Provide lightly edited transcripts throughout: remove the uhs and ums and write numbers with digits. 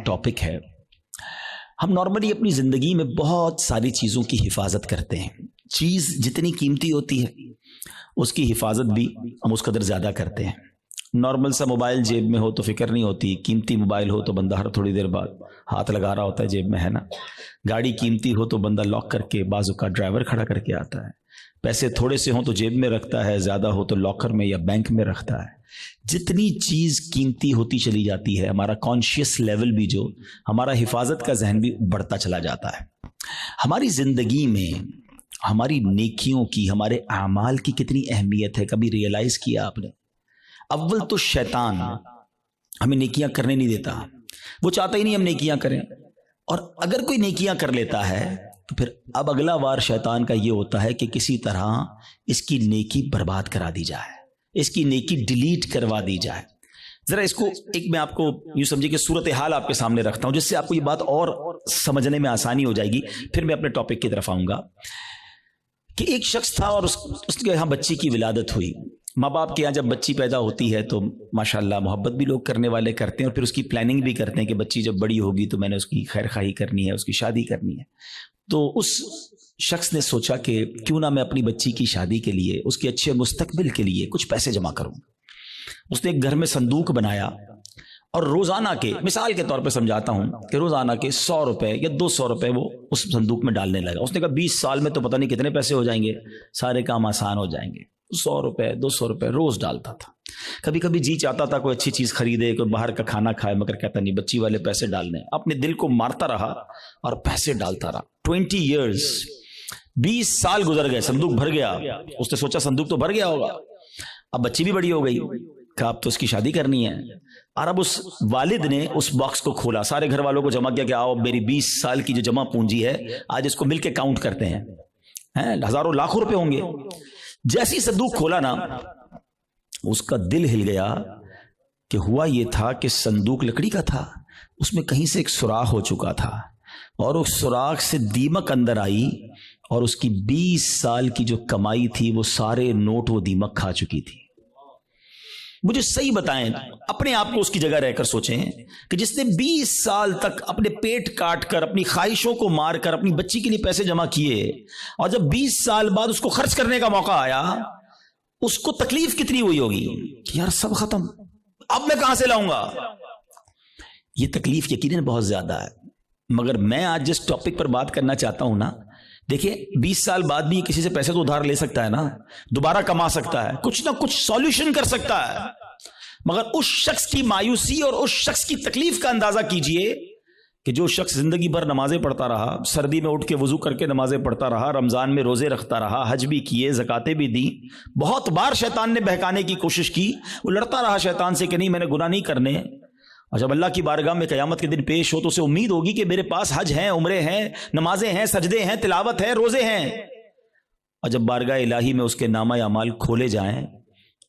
Topic ہے. ہم normally اپنی زندگی میں بہت ساری چیزوں کی حفاظت کرتے ہیں. چیز جتنی قیمتی ہوتی ہے اس کی حفاظت بھی ہم اس قدر زیادہ کرتے ہیں. نارمل سا موبائل جیب میں ہو تو فکر نہیں ہوتی، قیمتی موبائل ہو تو بندہ ہر تھوڑی دیر بعد ہاتھ لگا رہا ہوتا ہے جیب میں، ہے نا. گاڑی قیمتی ہو تو بندہ لاک کر کے بازو کا ڈرائیور کھڑا کر کے آتا ہے. پیسے تھوڑے سے ہوں تو جیب میں رکھتا ہے، زیادہ ہو تو لاکر میں یا بینک میں رکھتا ہے. جتنی چیز قیمتی ہوتی چلی جاتی ہے ہمارا کانشیس لیول بھی، جو ہمارا حفاظت کا ذہن بھی بڑھتا چلا جاتا ہے. ہماری زندگی میں ہماری نیکیوں کی، ہمارے اعمال کی کتنی اہمیت ہے، کبھی ریئلائز کیا آپ نے؟ اول تو شیطان ہمیں نیکیاں کرنے نہیں دیتا، وہ چاہتا ہی نہیں ہم نیکیاں کریں. اور اگر کوئی نیکیاں کر لیتا ہے تو پھر اب اگلا وار شیطان کا یہ ہوتا ہے کہ کسی طرح اس کی نیکی برباد کرا دی جائے، اس کی نیکی ڈیلیٹ کروا دی جائے. ذرا اس کو ایک میں آپ کو یوں سمجھے کہ صورتحال آپ کے سامنے رکھتا ہوں جس سے آپ کو یہ بات اور سمجھنے میں آسانی ہو جائے گی. پھر میں اپنے ٹاپک کی طرف آؤں گا کہ ایک شخص تھا اور اس کے یہاں بچی کی ولادت ہوئی. ماں باپ کے یہاں جب بچی پیدا ہوتی ہے تو ماشاءاللہ محبت بھی لوگ کرنے والے کرتے ہیں اور پھر اس کی پلاننگ بھی کرتے ہیں کہ بچی جب بڑی ہوگی تو میں نے اس کی خیر خواہی کرنی ہے، اس کی شادی کرنی ہے. تو اس شخص نے سوچا کہ کیوں نہ میں اپنی بچی کی شادی کے لیے، اس کے اچھے مستقبل کے لیے کچھ پیسے جمع کروں. اس نے ایک گھر میں صندوق بنایا اور روزانہ کے، مثال کے طور پہ سمجھاتا ہوں کہ روزانہ کے 100 روپے یا 200 روپے وہ اس صندوق میں ڈالنے لگا. اس نے کہا 20 سال میں تو پتہ نہیں کتنے پیسے ہو جائیں گے، سارے کام آسان ہو جائیں گے. 100 روپے 200 روپے روز ڈالتا تھا. کبھی کبھی جی چاہتا تھا کوئی اچھی چیز خریدے، کوئی باہر کا کھانا کھائے، مگر کہتا نہیں، بچی والے پیسے ڈالنے. اپنے دل کو مارتا رہا اور پیسے ڈالتا رہا. 20 ایئرز، 20 سال گزر گئے، صندوق بھر گیا. اس نے سوچا صندوق تو بھر گیا ہوگا، اب بچی بھی بڑی ہو گئی، کہا اب تو اس کی شادی کرنی ہے. اور اب اس والد نے اس باکس کو کھولا، سارے گھر والوں کو جمع کیا کہ آؤ میری 20 سال کی جو جمع پونجی ہے آج اس کو مل کے کاؤنٹ کرتے ہیں، ہزاروں لاکھوں روپے ہوں گے. جیسی صندوق کھولا نا، اس کا دل ہل گیا کہ ہوا یہ تھا کہ صندوق لکڑی کا تھا، اس میں کہیں سے ایک سوراخ ہو چکا تھا اور اس سوراخ سے دیمک اندر آئی اور اس کی 20 سال کی جو کمائی تھی وہ سارے نوٹ وہ دیمک کھا چکی تھی. مجھے صحیح بتائیں، اپنے آپ کو اس کی جگہ رہ کر سوچیں کہ جس نے 20 سال تک اپنے پیٹ کاٹ کر، اپنی خواہشوں کو مار کر اپنی بچی کے لیے پیسے جمع کیے، اور جب 20 سال بعد اس کو خرچ کرنے کا موقع آیا، اس کو تکلیف کتنی ہوئی ہوگی کہ یار سب ختم، اب میں کہاں سے لاؤں گا. یہ تکلیف یقیناً بہت زیادہ ہے. مگر میں آج جس ٹاپک پر بات کرنا چاہتا ہوں نا، دیکھیں 20 سال بعد بھی کسی سے پیسے تو ادھار لے سکتا ہے نا، دوبارہ کما سکتا ہے، کچھ نہ کچھ سولوشن کر سکتا ہے. مگر اس شخص کی مایوسی اور اس شخص کی تکلیف کا اندازہ کیجئے کہ جو شخص زندگی بھر نمازیں پڑھتا رہا، سردی میں اٹھ کے وضو کر کے نمازیں پڑھتا رہا، رمضان میں روزے رکھتا رہا، حج بھی کیے، زکاتیں بھی دی، بہت بار شیطان نے بہکانے کی کوشش کی، وہ لڑتا رہا شیطان سے کہ نہیں میں نے گناہ نہیں کرنے. اور جب اللہ کی بارگاہ میں قیامت کے دن پیش ہو تو اسے امید ہوگی کہ میرے پاس حج ہیں، عمرے ہیں، نمازیں ہیں، سجدے ہیں، تلاوت ہے، روزے ہیں. اور جب بارگاہ الہی میں اس کے نامہ اعمال کھولے جائیں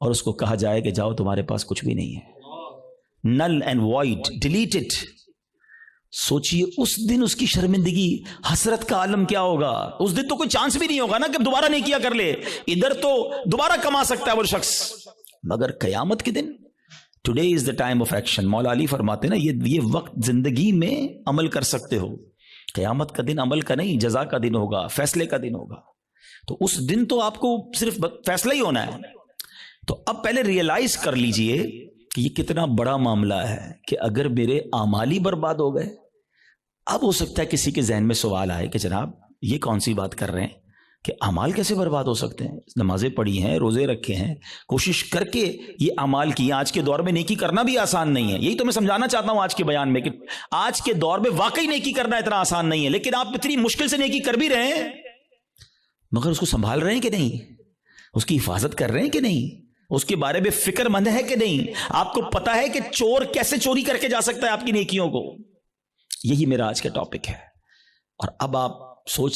اور اس کو کہا جائے کہ جاؤ تمہارے پاس کچھ بھی نہیں ہے، null and void, delete it. سوچئے اس دن اس کی شرمندگی، حسرت کا عالم کیا ہوگا. اس دن تو کوئی چانس بھی نہیں ہوگا نا کہ دوبارہ نیکیاں کر لے. ادھر تو دوبارہ کما سکتا ہے وہ شخص، مگر قیامت کے دن today is the time of action. Maula Ali فرماتے نا یہ وقت زندگی میں عمل کر سکتے ہو، قیامت کا دن عمل کا نہیں، جزا کا دن ہوگا، فیصلے کا دن ہوگا. تو اس دن تو آپ کو صرف فیصلہ ہی ہونا ہے. تو اب پہلے ریئلائز کر لیجئے کہ یہ کتنا بڑا معاملہ ہے کہ اگر میرے اعمال ہی برباد ہو گئے. اب ہو سکتا ہے کسی کے ذہن میں سوال آئے کہ جناب یہ کون سی بات کر رہے ہیں کہ اعمال کیسے برباد ہو سکتے ہیں؟ نمازیں پڑھی ہیں، روزے رکھے ہیں، کوشش کر کے یہ اعمال کی. آج کے دور میں نیکی کرنا بھی آسان نہیں ہے. یہی تو میں سمجھانا چاہتا ہوں آج کے بیان میں کہ آج کے دور میں واقعی نیکی کرنا اتنا آسان نہیں ہے. لیکن آپ اتنی مشکل سے نیکی کر بھی رہے ہیں، مگر اس کو سنبھال رہے ہیں کہ نہیں؟ اس کی حفاظت کر رہے ہیں کہ نہیں؟ اس کے بارے میں فکر مند ہے کہ نہیں؟ آپ کو پتا ہے کہ چور کیسے چوری کر کے جا سکتا ہے آپ کی نیکیوں کو؟ یہی میرا آج کا ٹاپک ہے. اور اب آپ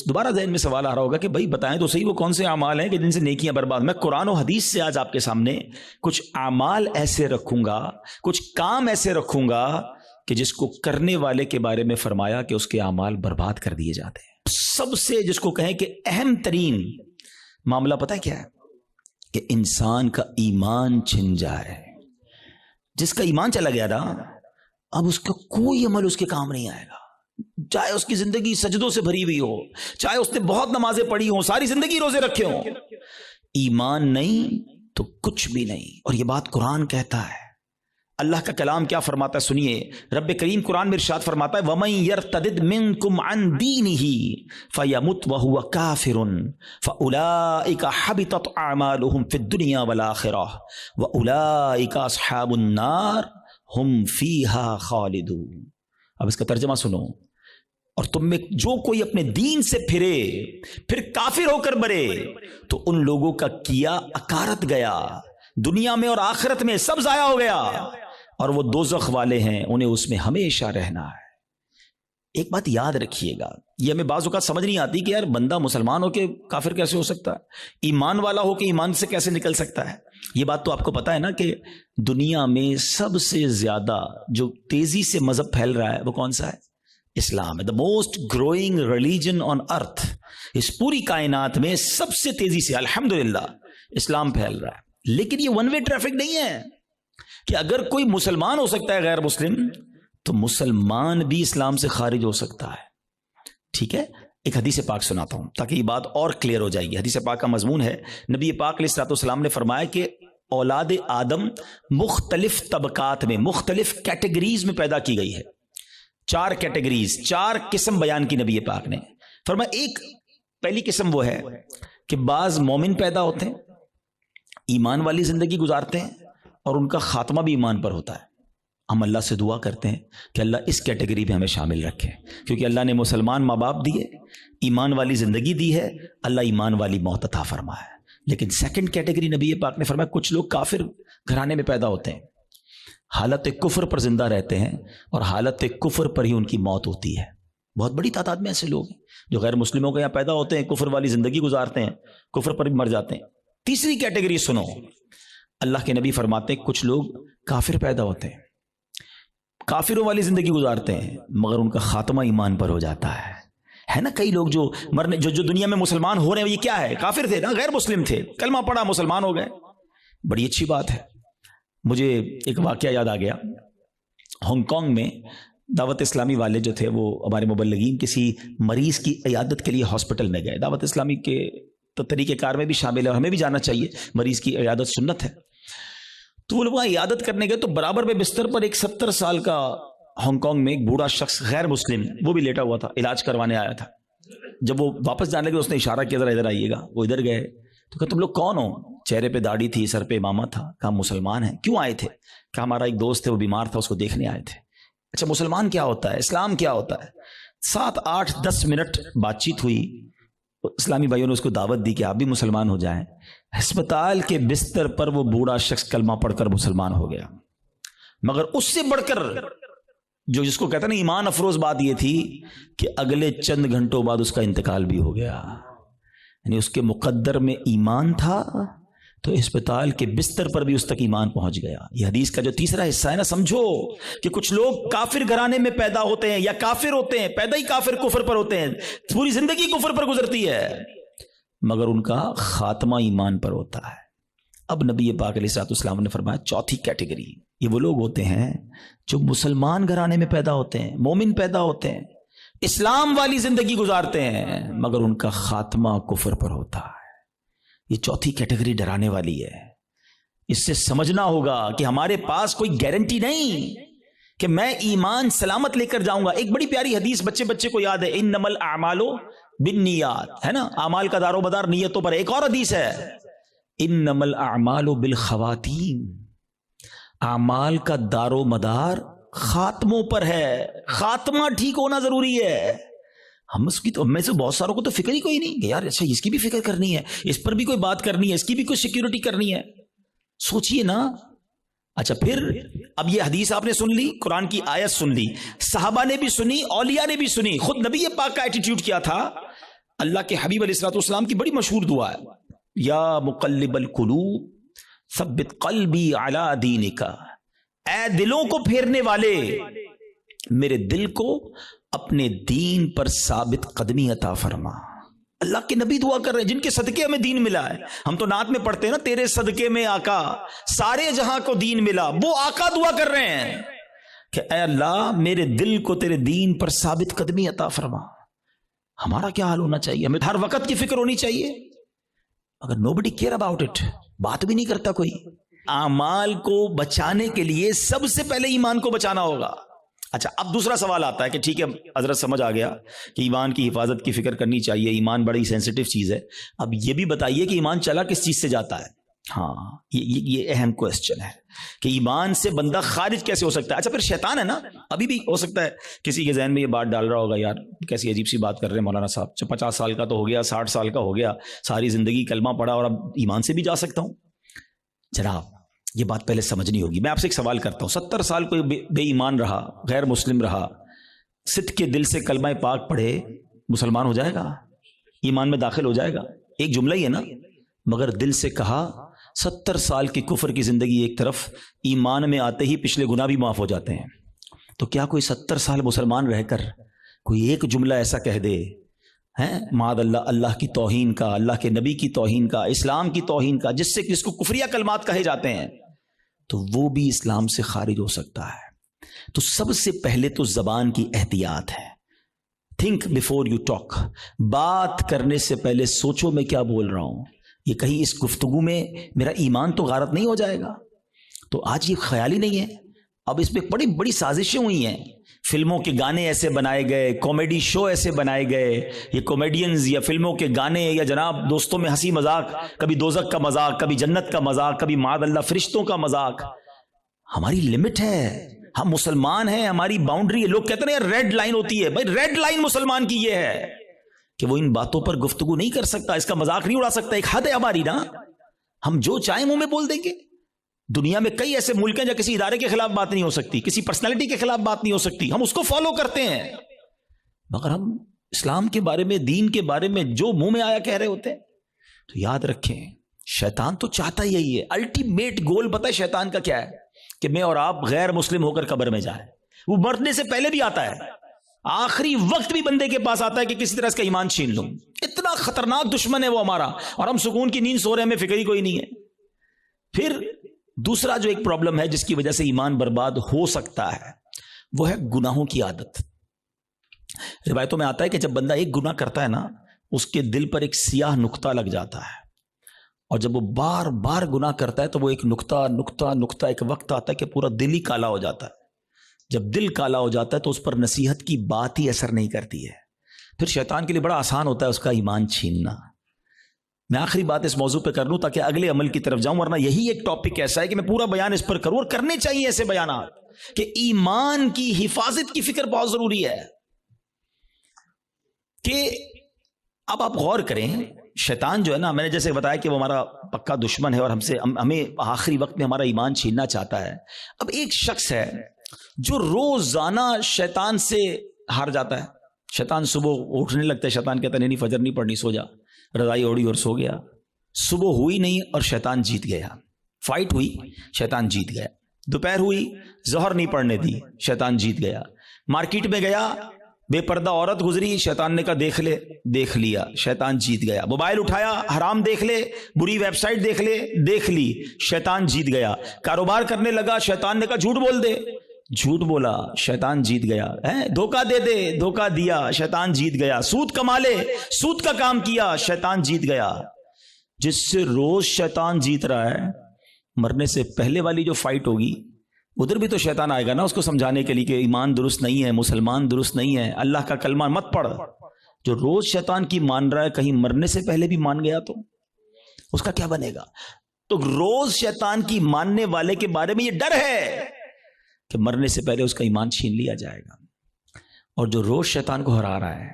دوبارہ ذہن میں سوال آ رہا ہوگا کہ بھائی بتائیں تو صحیح وہ کون سے اعمال ہیں کہ جن سے نیکیاں برباد. میں قرآن و حدیث سے آج آپ کے سامنے کچھ اعمال ایسے رکھوں گا، کچھ کام ایسے رکھوں گا کہ جس کو کرنے والے کے بارے میں فرمایا کہ اس کے اعمال برباد کر دیے جاتے ہیں. سب سے جس کو کہیں کہ اہم ترین معاملہ پتہ ہے کیا ہے؟ کہ انسان کا ایمان چھن جائے. جس کا ایمان چلا گیا نا اب اس کا کوئی عمل اس کے کام نہیں آئے گا، چاہے اس کی زندگی سجدوں سے بھری ہوئی ہو، چاہے اس نے بہت نمازیں پڑھی ہوں، ساری زندگی روزے رکھے ہوں، ایمان نہیں تو کچھ بھی نہیں۔ اور یہ بات قرآن کہتا ہے، اللہ کا کلام کیا فرماتا ہے سنیے، رب کریم قرآن میں ارشاد فرماتا ہے وَمَن يَرْتَدِدْ مِنْكُمْ عَنْ دِينِهِ فَيَمُتْ وَهُوَ كَافِرٌ فَأُولَئِكَ حَبِطَتْ أَعْمَالُهُمْ فِي الدُّنْيَا وَالْآخِرَةِ وَأُولَئِكَ أَصْحَابُ النَّارِ هُمْ فِيهَا خَالِدُونَ۔ اب اس کا ترجمہ سنو، اور تم میں جو کوئی اپنے دین سے پھرے پھر کافر ہو کر مرے تو ان لوگوں کا کیا اکارت گیا، دنیا میں اور آخرت میں سب ضائع ہو گیا، اور وہ دوزخ والے ہیں، انہیں اس میں ہمیشہ رہنا ہے۔ ایک بات یاد رکھیے گا، یہ ہمیں بعض اوقات سمجھ نہیں آتی کہ یار بندہ مسلمان ہو کے کافر کیسے ہو سکتا ہے، ایمان والا ہو کے ایمان سے کیسے نکل سکتا ہے۔ یہ بات تو آپ کو پتا ہے نا کہ دنیا میں سب سے زیادہ جو تیزی سے مذہب پھیل رہا ہے وہ کون سا ہے؟ اسلام ہے۔ The most growing religion on earth, اس پوری کائنات میں سب سے تیزی سے الحمدللہ اسلام پھیل رہا ہے۔ لیکن یہ ون وے ٹریفک نہیں ہے کہ اگر کوئی مسلمان ہو سکتا ہے غیر مسلم تو مسلمان بھی اسلام سے خارج ہو سکتا ہے۔ ٹھیک ہے، ایک حدیث پاک سناتا ہوں تاکہ یہ بات اور کلیئر ہو جائے گی۔ حدیث پاک کا مضمون ہے، نبی پاک علیہ الصلوۃ والسلام نے فرمایا کہ اولاد آدم مختلف طبقات میں، مختلف کیٹیگریز میں پیدا کی گئی ہے۔ 4 کیٹیگریز، 4 قسم بیان کی نبی پاک نے۔ فرمایا ایک پہلی قسم وہ ہے کہ بعض مومن پیدا ہوتے ہیں، ایمان والی زندگی گزارتے ہیں، اور ان کا خاتمہ بھی ایمان پر ہوتا ہے۔ ہم اللہ سے دعا کرتے ہیں کہ اللہ اس کیٹیگری میں ہمیں شامل رکھے، کیونکہ اللہ نے مسلمان ماں باپ دیے، ایمان والی زندگی دی ہے، اللہ ایمان والی موت عطا فرمایا ہے۔ لیکن سیکنڈ کیٹیگری نبی پاک نے فرمایا کچھ لوگ کافر گھرانے میں پیدا ہوتے ہیں، حالت کفر پر زندہ رہتے ہیں، اور حالت کفر پر ہی ان کی موت ہوتی ہے۔ بہت بڑی تعداد میں ایسے لوگ ہیں جو غیر مسلموں کے یہاں پیدا ہوتے ہیں، کفر والی زندگی گزارتے ہیں، کفر پر بھی مر جاتے ہیں۔ تیسری کیٹیگری سنو، اللہ کے نبی فرماتے ہیں کچھ لوگ کافر پیدا ہوتے ہیں، کافروں والی زندگی گزارتے ہیں، مگر ان کا خاتمہ ایمان پر ہو جاتا ہے نا۔ کئی لوگ جو مرنے جو دنیا میں مسلمان ہو رہے ہیں، یہ کیا ہے؟ کافر تھے نا، غیر مسلم تھے، کلمہ پڑھا مسلمان ہو گئے، بڑی اچھی بات ہے۔ مجھے ایک واقعہ یاد آ گیا، ہانگ کانگ میں دعوت اسلامی والے جو تھے وہ ہمارے مبلغین کسی مریض کی عیادت کے لیے ہاسپٹل میں گئے۔ دعوت اسلامی کے تو طریقہ کار میں بھی شامل ہے اور ہمیں بھی جانا چاہیے، مریض کی عیادت سنت ہے۔ تو وہ لوگ وہاں عیادت کرنے گئے تو برابر میں بستر پر ایک 70 سال کا ہانگ کانگ میں ایک بوڑھا شخص غیر مسلم وہ بھی لیٹا ہوا تھا، علاج کروانے آیا تھا۔ جب وہ واپس جانے لگے اس نے اشارہ کیا ذرا ادھر آئیے گا، وہ ادھر گئے تو کہا تم لوگ کون ہو؟ چہرے پہ داڑھی تھی، سر پہ امامہ تھا۔ کہا مسلمان ہیں۔ کیوں آئے تھے؟ کہا ہمارا ایک دوست ہے وہ بیمار تھا، اس کو دیکھنے آئے تھے۔ اچھا مسلمان کیا ہوتا ہے، اسلام کیا ہوتا ہے؟ 7 8 10 منٹ بات چیت ہوئی، اسلامی بھائیوں نے اس کو دعوت دی کہ آپ بھی مسلمان ہو جائیں۔ ہسپتال کے بستر پر وہ بوڑھا شخص کلمہ پڑھ کر مسلمان ہو گیا۔ مگر اس سے بڑھ کر جو جس کو کہتے ہیں نا ایمان افروز بات یہ تھی کہ اگلے چند گھنٹوں بعد اس کا انتقال بھی ہو گیا۔ یعنی اس کے مقدر میں ایمان تھا تو اسپتال کے بستر پر بھی اس تک ایمان پہنچ گیا۔ یہ حدیث کا جو تیسرا حصہ ہے نا، سمجھو کہ کچھ لوگ کافر گھرانے میں پیدا ہوتے ہیں یا کافر ہوتے ہیں، پیدا ہی کافر کفر پر ہوتے ہیں، پوری زندگی کفر پر گزرتی ہے، مگر ان کا خاتمہ ایمان پر ہوتا ہے۔ اب نبی پاک علیہ الصلوۃ والسلام نے فرمایا چوتھی کیٹیگری یہ وہ لوگ ہوتے ہیں جو مسلمان گھرانے میں پیدا ہوتے ہیں، مومن پیدا ہوتے ہیں، اسلام والی زندگی گزارتے ہیں، مگر ان کا خاتمہ کفر پر ہوتا ہے۔ یہ چوتھی کیٹیگری ڈرانے والی ہے۔ اس سے سمجھنا ہوگا کہ ہمارے پاس کوئی گارنٹی نہیں کہ میں ایمان سلامت لے کر جاؤں گا۔ ایک بڑی پیاری حدیث بچے کو یاد ہے، انما الاعمال بالنیات، ہے نا، اعمال کا دار و مدار نیتوں پر۔ ایک اور حدیث ہے، انما الاعمال بالخواتیم، اعمال کا دار و مدار خاتموں پر ہے، خاتمہ ٹھیک ہونا ضروری ہے۔ ہم اس کی تو میں سے بہت ساروں کو تو فکر ہی کوئی نہیں کہ یار اچھا اس کی بھی فکر کرنی ہے، اس پر بھی کوئی بات کرنی ہے، اس کی بھی کوئی سیکیورٹی کرنی ہے۔ سوچئے نا۔ اچھا پھر اب یہ حدیث آپ نے سن لی، قرآن کی آیت سن لی، صحابہ نے بھی سنی، اولیاء نے بھی سنی، خود نبی پاک کا ایٹیٹیوڈ کیا تھا؟ اللہ کے حبیب علیہ الصلوۃ والسلام کی بڑی مشہور دعا ہے، یا مقلب القلوب ثبت قلبی علی دینک، اے دلوں کو پھیرنے والے میرے دل کو اپنے دین پر ثابت قدمی عطا فرما۔ اللہ کے نبی دعا کر رہے ہیں جن کے صدقے ہمیں دین ملا ہے۔ ہم تو نعت میں پڑھتے ہیں نا، تیرے صدقے میں آقا سارے جہاں کو دین ملا، وہ آقا دعا کر رہے ہیں کہ اے اللہ میرے دل کو تیرے دین پر ثابت قدمی عطا فرما. ہمارا کیا حال ہونا چاہیے؟ ہمیں ہر وقت کی فکر ہونی چاہیے. اگر nobody care about it, بات بھی نہیں کرتا کوئی. اعمال کو بچانے کے لیے سب سے پہلے ایمان کو بچانا ہوگا. اچھا اب دوسرا سوال آتا ہے کہ ٹھیک ہے حضرت سمجھ آ گیا کہ ایمان کی حفاظت کی فکر کرنی چاہیے, ایمان بڑی سینسٹیو چیز ہے. اب یہ بھی بتائیے کہ ایمان چلا کس چیز سے جاتا ہے؟ ہاں یہ اہم کوسچن ہے کہ ایمان سے بندہ خارج کیسے ہو سکتا ہے. اچھا پھر شیطان ہے نا, ابھی بھی ہو سکتا ہے کسی کے ذہن میں یہ بات ڈال رہا ہوگا, یار کیسی عجیب سی بات کر رہے ہیں مولانا صاحب, 50 سال کا تو ہو گیا, 60 سال کا ہو گیا, ساری زندگی کلمہ پڑھا اور اب ایمان سے بھی جا سکتا ہوں. جناب یہ بات پہلے سمجھنی ہوگی. میں آپ سے ایک سوال کرتا ہوں, 70 سال کوئی بے ایمان رہا, غیر مسلم رہا, صدق کے دل سے کلمہ پاک پڑھے, مسلمان ہو جائے گا, ایمان میں داخل ہو جائے گا؟ ایک جملہ ہی ہے نا. مگر دل سے کہا 70 سال کی کفر کی زندگی ایک طرف, ایمان میں آتے ہی پچھلے گناہ بھی معاف ہو جاتے ہیں. تو کیا کوئی 70 سال مسلمان رہ کر کوئی ایک جملہ ایسا کہہ دے ہیں معاذ اللہ, اللہ کی توہین کا, اللہ کے نبی کی توہین کا, اسلام کی توہین کا, جس کو کفریہ کلمات کہے جاتے ہیں, تو وہ بھی اسلام سے خارج ہو سکتا ہے. تو سب سے پہلے تو زبان کی احتیاط ہے. Think before you talk. بات کرنے سے پہلے سوچو میں کیا بول رہا ہوں, یہ کہیں اس گفتگو میں میرا ایمان تو غارت نہیں ہو جائے گا. تو آج یہ خیال ہی نہیں ہے. اب اس پہ بڑی بڑی سازشیں ہوئی ہیں, فلموں کے گانے ایسے بنائے گئے, کامیڈی شو ایسے بنائے گئے, یہ کامیڈینز یا فلموں کے گانے یا جناب دوستوں میں ہنسی مذاق, کبھی دوزخ کا مذاق, کبھی جنت کا مذاق, کبھی معاذ اللہ فرشتوں کا مذاق. ہماری لمٹ ہے, ہم مسلمان ہیں, ہماری باؤنڈری ہے. لوگ کہتے ہیں یار ریڈ لائن ہوتی ہے, بھائی ریڈ لائن مسلمان کی یہ ہے کہ وہ ان باتوں پر گفتگو نہیں کر سکتا, اس کا مذاق نہیں اڑا سکتا. ایک حد ہے ہماری نا, ہم جو چاہیں منہ میں بول دیں گے. دنیا میں کئی ایسے ملک ہیں جہاں کسی ادارے کے خلاف بات نہیں ہو سکتی, کسی پرسنالٹی کے خلاف بات نہیں ہو سکتی, ہم اس کو فالو کرتے ہیں. مگر ہم اسلام کے بارے میں, دین کے بارے میں جو منہ میں آیا کہہ رہے ہوتے ہیں. تو یاد رکھیں شیطان تو چاہتا یہی ہے. الٹیمیٹ گول پتہ ہے شیطان کا کیا ہے؟ کہ میں اور آپ غیر مسلم ہو کر قبر میں جائیں. وہ مرنے سے پہلے بھی آتا ہے, آخری وقت بھی بندے کے پاس آتا ہے کہ کسی طرح اس کا ایمان چھین لوں. اتنا خطرناک دشمن ہے وہ ہمارا, اور ہم سکون کی نیند سو رہے ہیں, ہمیں فکر ہی کوئی نہیں ہے. پھر دوسرا جو ایک پرابلم ہے جس کی وجہ سے ایمان برباد ہو سکتا ہے, وہ ہے گناہوں کی عادت. روایتوں میں آتا ہے کہ جب بندہ ایک گناہ کرتا ہے نا, اس کے دل پر ایک سیاہ نقطہ لگ جاتا ہے, اور جب وہ بار بار گناہ کرتا ہے تو وہ ایک نقطہ ایک وقت آتا ہے کہ پورا دل ہی کالا ہو جاتا ہے. جب دل کالا ہو جاتا ہے تو اس پر نصیحت کی بات ہی اثر نہیں کرتی ہے. پھر شیطان کے لیے بڑا آسان ہوتا ہے اس کا ایمان چھیننا. میں آخری بات اس موضوع پہ کر لوں تاکہ اگلے عمل کی طرف جاؤں, ورنہ یہی ایک ٹاپک ایسا ہے کہ میں پورا بیان اس پر کروں, اور کرنے چاہیے ایسے بیانات کہ ایمان کی حفاظت کی فکر بہت ضروری ہے. کہ اب آپ غور کریں, شیطان جو ہے نا, میں نے جیسے بتایا کہ وہ ہمارا پکا دشمن ہے اور ہمیں آخری وقت میں ہمارا ایمان چھیننا چاہتا ہے. اب ایک شخص ہے جو روزانہ شیطان سے ہار جاتا ہے. شیطان صبح اٹھنے لگتا ہے, شیطان کہتا ہے نہیں فجر نہیں پڑھنی, سو جا, رضائی اوڑی اور سو گیا. صبح ہوئی نہیں اور شیطان جیت گیا. فائٹ ہوئی, شیطان جیت گیا. دوپہر ہوئی, ظہر نہیں پڑھنے دی, شیطان جیت گیا. مارکیٹ میں گیا, بے پردہ عورت گزری, شیطان نے کہا دیکھ لے, دیکھ لیا, شیطان جیت گیا. موبائل اٹھایا, حرام دیکھ لے, بری ویب سائٹ دیکھ لے, دیکھ لی, شیطان جیت گیا. کاروبار کرنے لگا, شیطان نے کہا جھوٹ بول دے, جھوٹ بولا, شیطان جیت گیا. دھوکہ دے دے, دھوکہ دیا, شیطان جیت گیا. سود کما لے, سود کا کام کیا, شیطان جیت گیا. جس سے روز شیطان جیت رہا ہے, مرنے سے پہلے والی جو فائٹ ہوگی ادھر بھی تو شیطان آئے گا نا اس کو سمجھانے کے لیے کہ ایمان درست نہیں ہے, مسلمان درست نہیں ہے, اللہ کا کلمہ مت پڑھ. جو روز شیطان کی مان رہا ہے, کہیں مرنے سے پہلے بھی مان گیا تو اس کا کیا بنے گا؟ تو روز شیطان کی ماننے والے کے بارے میں یہ ڈر ہے کہ مرنے سے پہلے اس کا ایمان چھین لیا جائے گا. اور جو روز شیطان کو ہرا رہا ہے,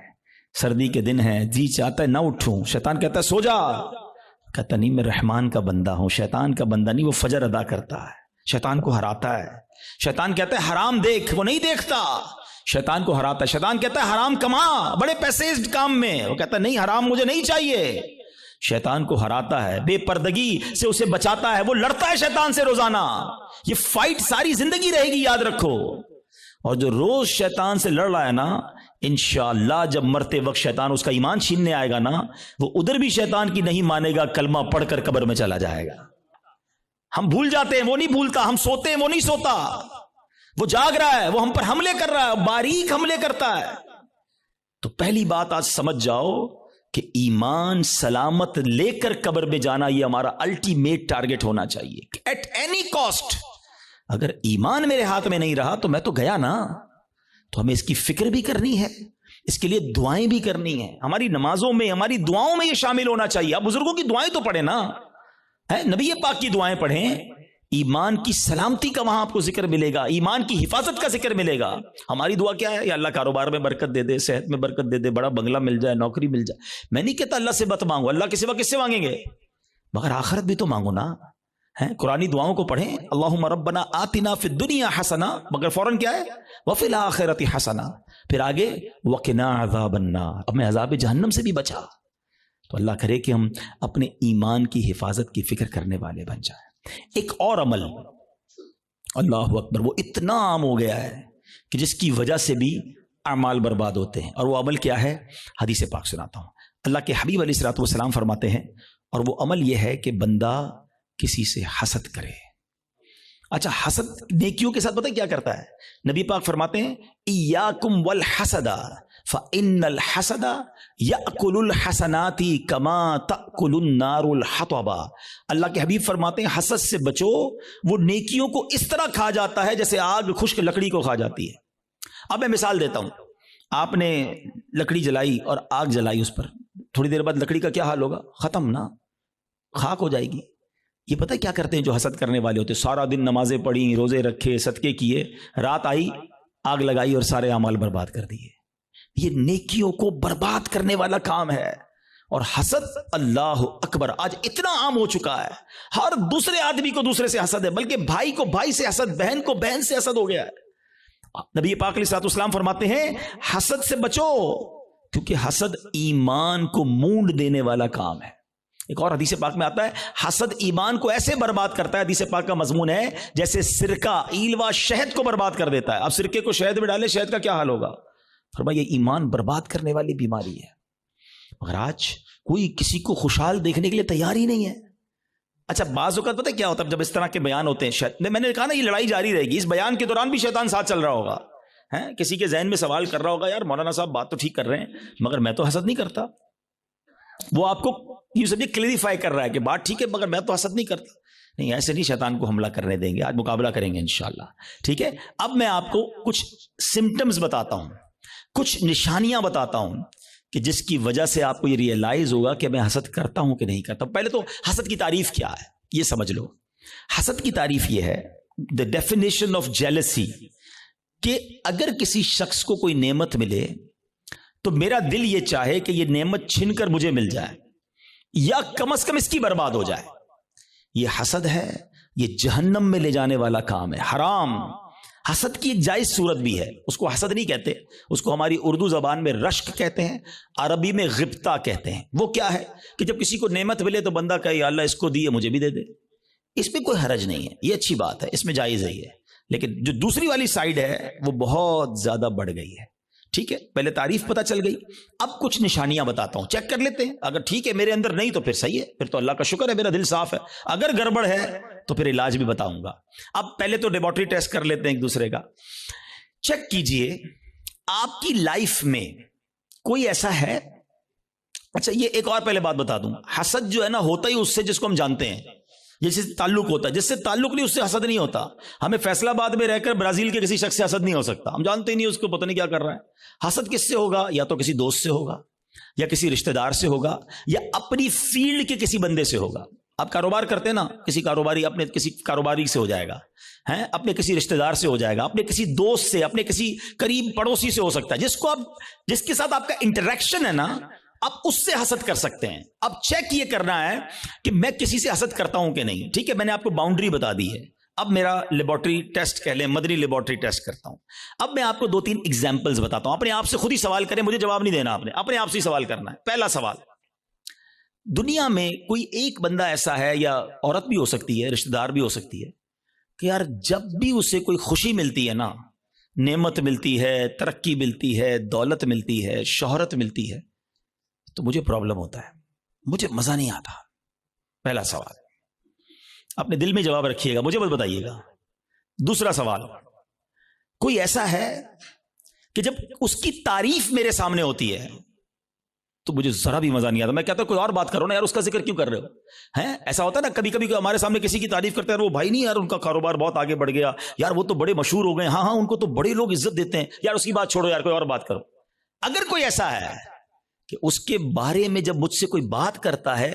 سردی کے دن ہے, جی چاہتا ہے نہ اٹھوں, شیطان کہتا ہے سو جا, کہتا نہیں میں رحمان کا بندہ ہوں, شیطان کا بندہ نہیں, وہ فجر ادا کرتا ہے, شیطان کو ہراتا ہے. شیطان کہتا ہے حرام دیکھ, وہ نہیں دیکھتا, شیطان کو ہراتا ہے. شیطان کہتا ہے حرام کما, بڑے پیسے اس کام میں, وہ کہتا ہے نہیں حرام مجھے نہیں چاہیے. شیطان کو ہراتا ہے, بے پردگی سے اسے بچاتا ہے, وہ لڑتا ہے شیطان سے روزانہ. یہ فائٹ ساری زندگی رہے گی, یاد رکھو. اور جو روز شیطان سے لڑ رہا ہے نا, انشاءاللہ جب مرتے وقت شیطان اس کا ایمان چھیننے آئے گا نا, وہ ادھر بھی شیطان کی نہیں مانے گا, کلمہ پڑھ کر قبر میں چلا جائے گا. ہم بھول جاتے ہیں, وہ نہیں بھولتا. ہم سوتے ہیں, وہ نہیں سوتا. وہ جاگ رہا ہے، وہ ہم پر حملے کر رہا ہے، باریک حملے کرتا ہے. تو پہلی بات آج سمجھ جاؤ کہ ایمان سلامت لے کر قبر میں جانا یہ ہمارا الٹیمیٹ ٹارگٹ ہونا چاہیے ایٹ اینی کاسٹ. اگر ایمان میرے ہاتھ میں نہیں رہا تو میں تو گیا نا. تو ہمیں اس کی فکر بھی کرنی ہے، اس کے لیے دعائیں بھی کرنی ہیں. ہماری نمازوں میں، ہماری دعاؤں میں یہ شامل ہونا چاہیے. آپ بزرگوں کی دعائیں تو پڑھیں نا، نبی پاک کی دعائیں پڑھیں. ایمان کی سلامتی کا وہاں آپ کو ذکر ملے گا، ایمان کی حفاظت کا ذکر ملے گا. ہماری دعا کیا ہے؟ یا اللہ کاروبار میں برکت دے دے، صحت میں برکت دے دے، بڑا بنگلہ مل جائے، نوکری مل جائے. میں نہیں کہتا اللہ سے مت مانگو، اللہ کے سوا کس سے مانگیں گے؟ مگر آخرت بھی تو مانگو نا. قرآنی دعاؤں کو پڑھیں. اللہم ربنا آتنا فی الدنیا حسنہ، مگر فوراً کیا ہے؟ وفی الآخرۃ حسنہ. پھر آگے وقنا عذاب النار، اب میں عذاب جہنم سے بھی بچا. تو اللہ کرے کہ ہم اپنے ایمان کی حفاظت کی فکر کرنے والے بن جائیں. ایک اور عمل، اللہ اکبر، وہ اتنا عام ہو گیا ہے کہ جس کی وجہ سے بھی اعمال برباد ہوتے ہیں. اور وہ عمل کیا ہے؟ حدیث پاک سناتا ہوں. اللہ کے حبیب علیہ الصلوۃ والسلام فرماتے ہیں، اور وہ عمل یہ ہے کہ بندہ کسی سے حسد کرے. اچھا، حسد نیکیوں کے ساتھ پتہ کیا کرتا ہے؟ نبی پاک فرماتے ہیں ایاکم والحسد فإن الحسد یأکل الحسنات کما تأکل النار الحطب. اللہ کے حبیب فرماتے ہیں حسد سے بچو، وہ نیکیوں کو اس طرح کھا جاتا ہے جیسے آگ خشک لکڑی کو کھا جاتی ہے. اب میں مثال دیتا ہوں. آپ نے لکڑی جلائی اور آگ جلائی اس پر، تھوڑی دیر بعد لکڑی کا کیا حال ہوگا؟ ختم نا، خاک ہو جائے گی. یہ پتہ کیا کرتے ہیں جو حسد کرنے والے ہوتے؟ سارا دن نمازیں پڑھی، روزے رکھے، صدقے کیے، رات آئی آگ لگائی اور سارے اعمال برباد کر دیے. یہ نیکیوں کو برباد کرنے والا کام ہے. اور حسد، اللہ اکبر، آج اتنا عام ہو چکا ہے. ہر دوسرے آدمی کو دوسرے سے حسد ہے، بلکہ بھائی کو بھائی سے حسد، بہن کو بہن سے حسد ہو گیا ہے. نبی پاک علیہ الصلوۃ والسلام فرماتے ہیں حسد سے بچو، کیونکہ حسد ایمان کو مونڈ دینے والا کام ہے. ایک اور حدیث پاک میں آتا ہے حسد ایمان کو ایسے برباد کرتا ہے. حدیث پاک کا مضمون ہے جیسے سرکہ ایلوا شہد کو برباد کر دیتا ہے. اب سرکے کو شہد میں ڈالے، شہد کا کیا حال ہوگا؟ فرمایا یہ ایمان برباد کرنے والی بیماری ہے. مگر آج کوئی کسی کو خوشحال دیکھنے کے لیے تیار ہی نہیں ہے. اچھا، بعض اوقات پتہ کیا ہوتا ہے جب اس طرح کے بیان ہوتے ہیں، میں نے کہا نا یہ لڑائی جاری رہے گی. اس بیان کے دوران بھی شیطان ساتھ چل رہا ہوگا. کسی کے ذہن میں سوال کر رہا ہوگا یار مولانا صاحب بات تو ٹھیک کر رہے ہیں مگر میں تو حسد نہیں کرتا. وہ آپ کو یہ سب کلیریفائی کر رہا ہے کہ بات ٹھیک ہے مگر میں تو حسد نہیں کرتا. نہیں، ایسے نہیں شیطان کو حملہ کرنے دیں گے. آج مقابلہ کریں گے انشاءاللہ. ٹھیک ہے، اب میں آپ کو کچھ سمٹمز بتاتا ہوں، کچھ نشانیاں بتاتا ہوں کہ جس کی وجہ سے آپ کو یہ ریئلائز ہوگا کہ میں حسد کرتا ہوں کہ نہیں کرتا. پہلے تو حسد کی تعریف کیا ہے یہ سمجھ لو. حسد کی تعریف یہ ہے، the definition of jealousy، کہ اگر کسی شخص کو کوئی نعمت ملے تو میرا دل یہ چاہے کہ یہ نعمت چھن کر مجھے مل جائے یا کم از کم اس کی برباد ہو جائے. یہ حسد ہے، یہ جہنم میں لے جانے والا کام ہے، حرام. حسد کی ایک جائز صورت بھی ہے، اس کو حسد نہیں کہتے، اس کو ہماری اردو زبان میں رشک کہتے ہیں، عربی میں غبطہ کہتے ہیں. وہ کیا ہے کہ جب کسی کو نعمت ملے تو بندہ کہے یا اللہ اس کو دی ہے مجھے بھی دے دے. اس میں کوئی حرج نہیں ہے، یہ اچھی بات ہے، اس میں جائز ہے یہ. لیکن جو دوسری والی سائیڈ ہے وہ بہت زیادہ بڑھ گئی ہے. ٹھیک ہے، پہلے تعریف پتہ چل گئی. اب کچھ نشانیاں بتاتا ہوں، چیک کر لیتے ہیں. اگر ٹھیک ہے میرے اندر نہیں تو پھر صحیح ہے، پھر تو اللہ کا شکر ہے میرا دل صاف ہے. اگر گڑبڑ ہے تو پھر علاج بھی بتاؤں گا. اب پہلے تو لیبارٹری ٹیسٹ کر لیتے ہیں ایک دوسرے کا. چیک کیجئے آپ کی لائف میں کوئی ایسا ہے. اچھا، یہ ایک اور پہلے بات بتا دوں، حسد جو ہے نا ہوتا ہی اس سے جس کو ہم جانتے ہیں، جس سے تعلق ہوتا ہے. جس سے تعلق نہیں اس سے حسد نہیں ہوتا. ہمیں فیصلہ آباد میں رہ کر برازیل کے کسی شخص سے حسد نہیں ہو سکتا، ہم جانتے ہی نہیں اس کو، پتہ نہیں کیا کر رہا ہے. حسد کس سے ہوگا؟ یا تو کسی دوست سے ہوگا، یا کسی رشتہ دار سے ہوگا، یا اپنی فیلڈ کے کسی بندے سے ہوگا. آپ کاروبار کرتے ہیں نا، کسی کاروباری اپنے کسی کاروباری سے ہو جائے گا، اپنے کسی رشتہ دار سے ہو جائے گا، اپنے کسی دوست سے، اپنے کسی قریب پڑوسی سے ہو سکتا ہے، جس کے ساتھ آپ کا انٹریکشن ہے نا، آپ اس سے حسد کر سکتے ہیں. اب چیک یہ کرنا ہے کہ میں کسی سے حسد کرتا ہوں کہ نہیں. ٹھیک ہے، میں نے آپ کو باؤنڈری بتا دی ہے. اب میرا لیبارٹری ٹیسٹ کہہ لیں، مدنی لیبارٹری ٹیسٹ کرتا ہوں. اب میں آپ کو 2-3 ایگزامپلز بتاتا ہوں. اپنے آپ سے خود ہی سوال کریں، مجھے جواب نہیں دینا، آپ نے اپنے آپ سے ہی سوال کرنا ہے. پہلا سوال، دنیا میں کوئی ایک بندہ ایسا ہے، یا عورت بھی ہو سکتی ہے، رشتہ دار بھی ہو سکتی ہے، کہ یار جب بھی اسے کوئی خوشی ملتی ہے نا، نعمت ملتی ہے، ترقی ملتی ہے، دولت ملتی ہے، شہرت ملتی ہے، تو مجھے پرابلم ہوتا ہے، مجھے مزہ نہیں آتا. پہلا سوال اپنے دل میں جواب رکھیے گا، مجھے بس بتائیے گا. دوسرا سوال، کوئی ایسا ہے کہ جب اس کی تعریف میرے سامنے ہوتی ہے تو مجھے ذرا بھی مزہ نہیں آتا. میں کہتا ہوں کوئی اور بات کرو نا یار, اس کا ذکر کیوں کر رہے ہو؟ ہیں ایسا ہوتا ہے نا کبھی کبھی کہ ہمارے سامنے کسی کی تعریف کرتے ہیں, وہ بھائی نہیں یار ان کا کاروبار بہت آگے بڑھ گیا, یار وہ تو بڑے مشہور ہو گئے, ہاں ہاں ان کو تو بڑے لوگ عزت دیتے ہیں, یار اس کی بات چھوڑو, یار کوئی اور بات کرو. اگر کوئی ایسا ہے کہ اس کے بارے میں جب مجھ سے کوئی بات کرتا ہے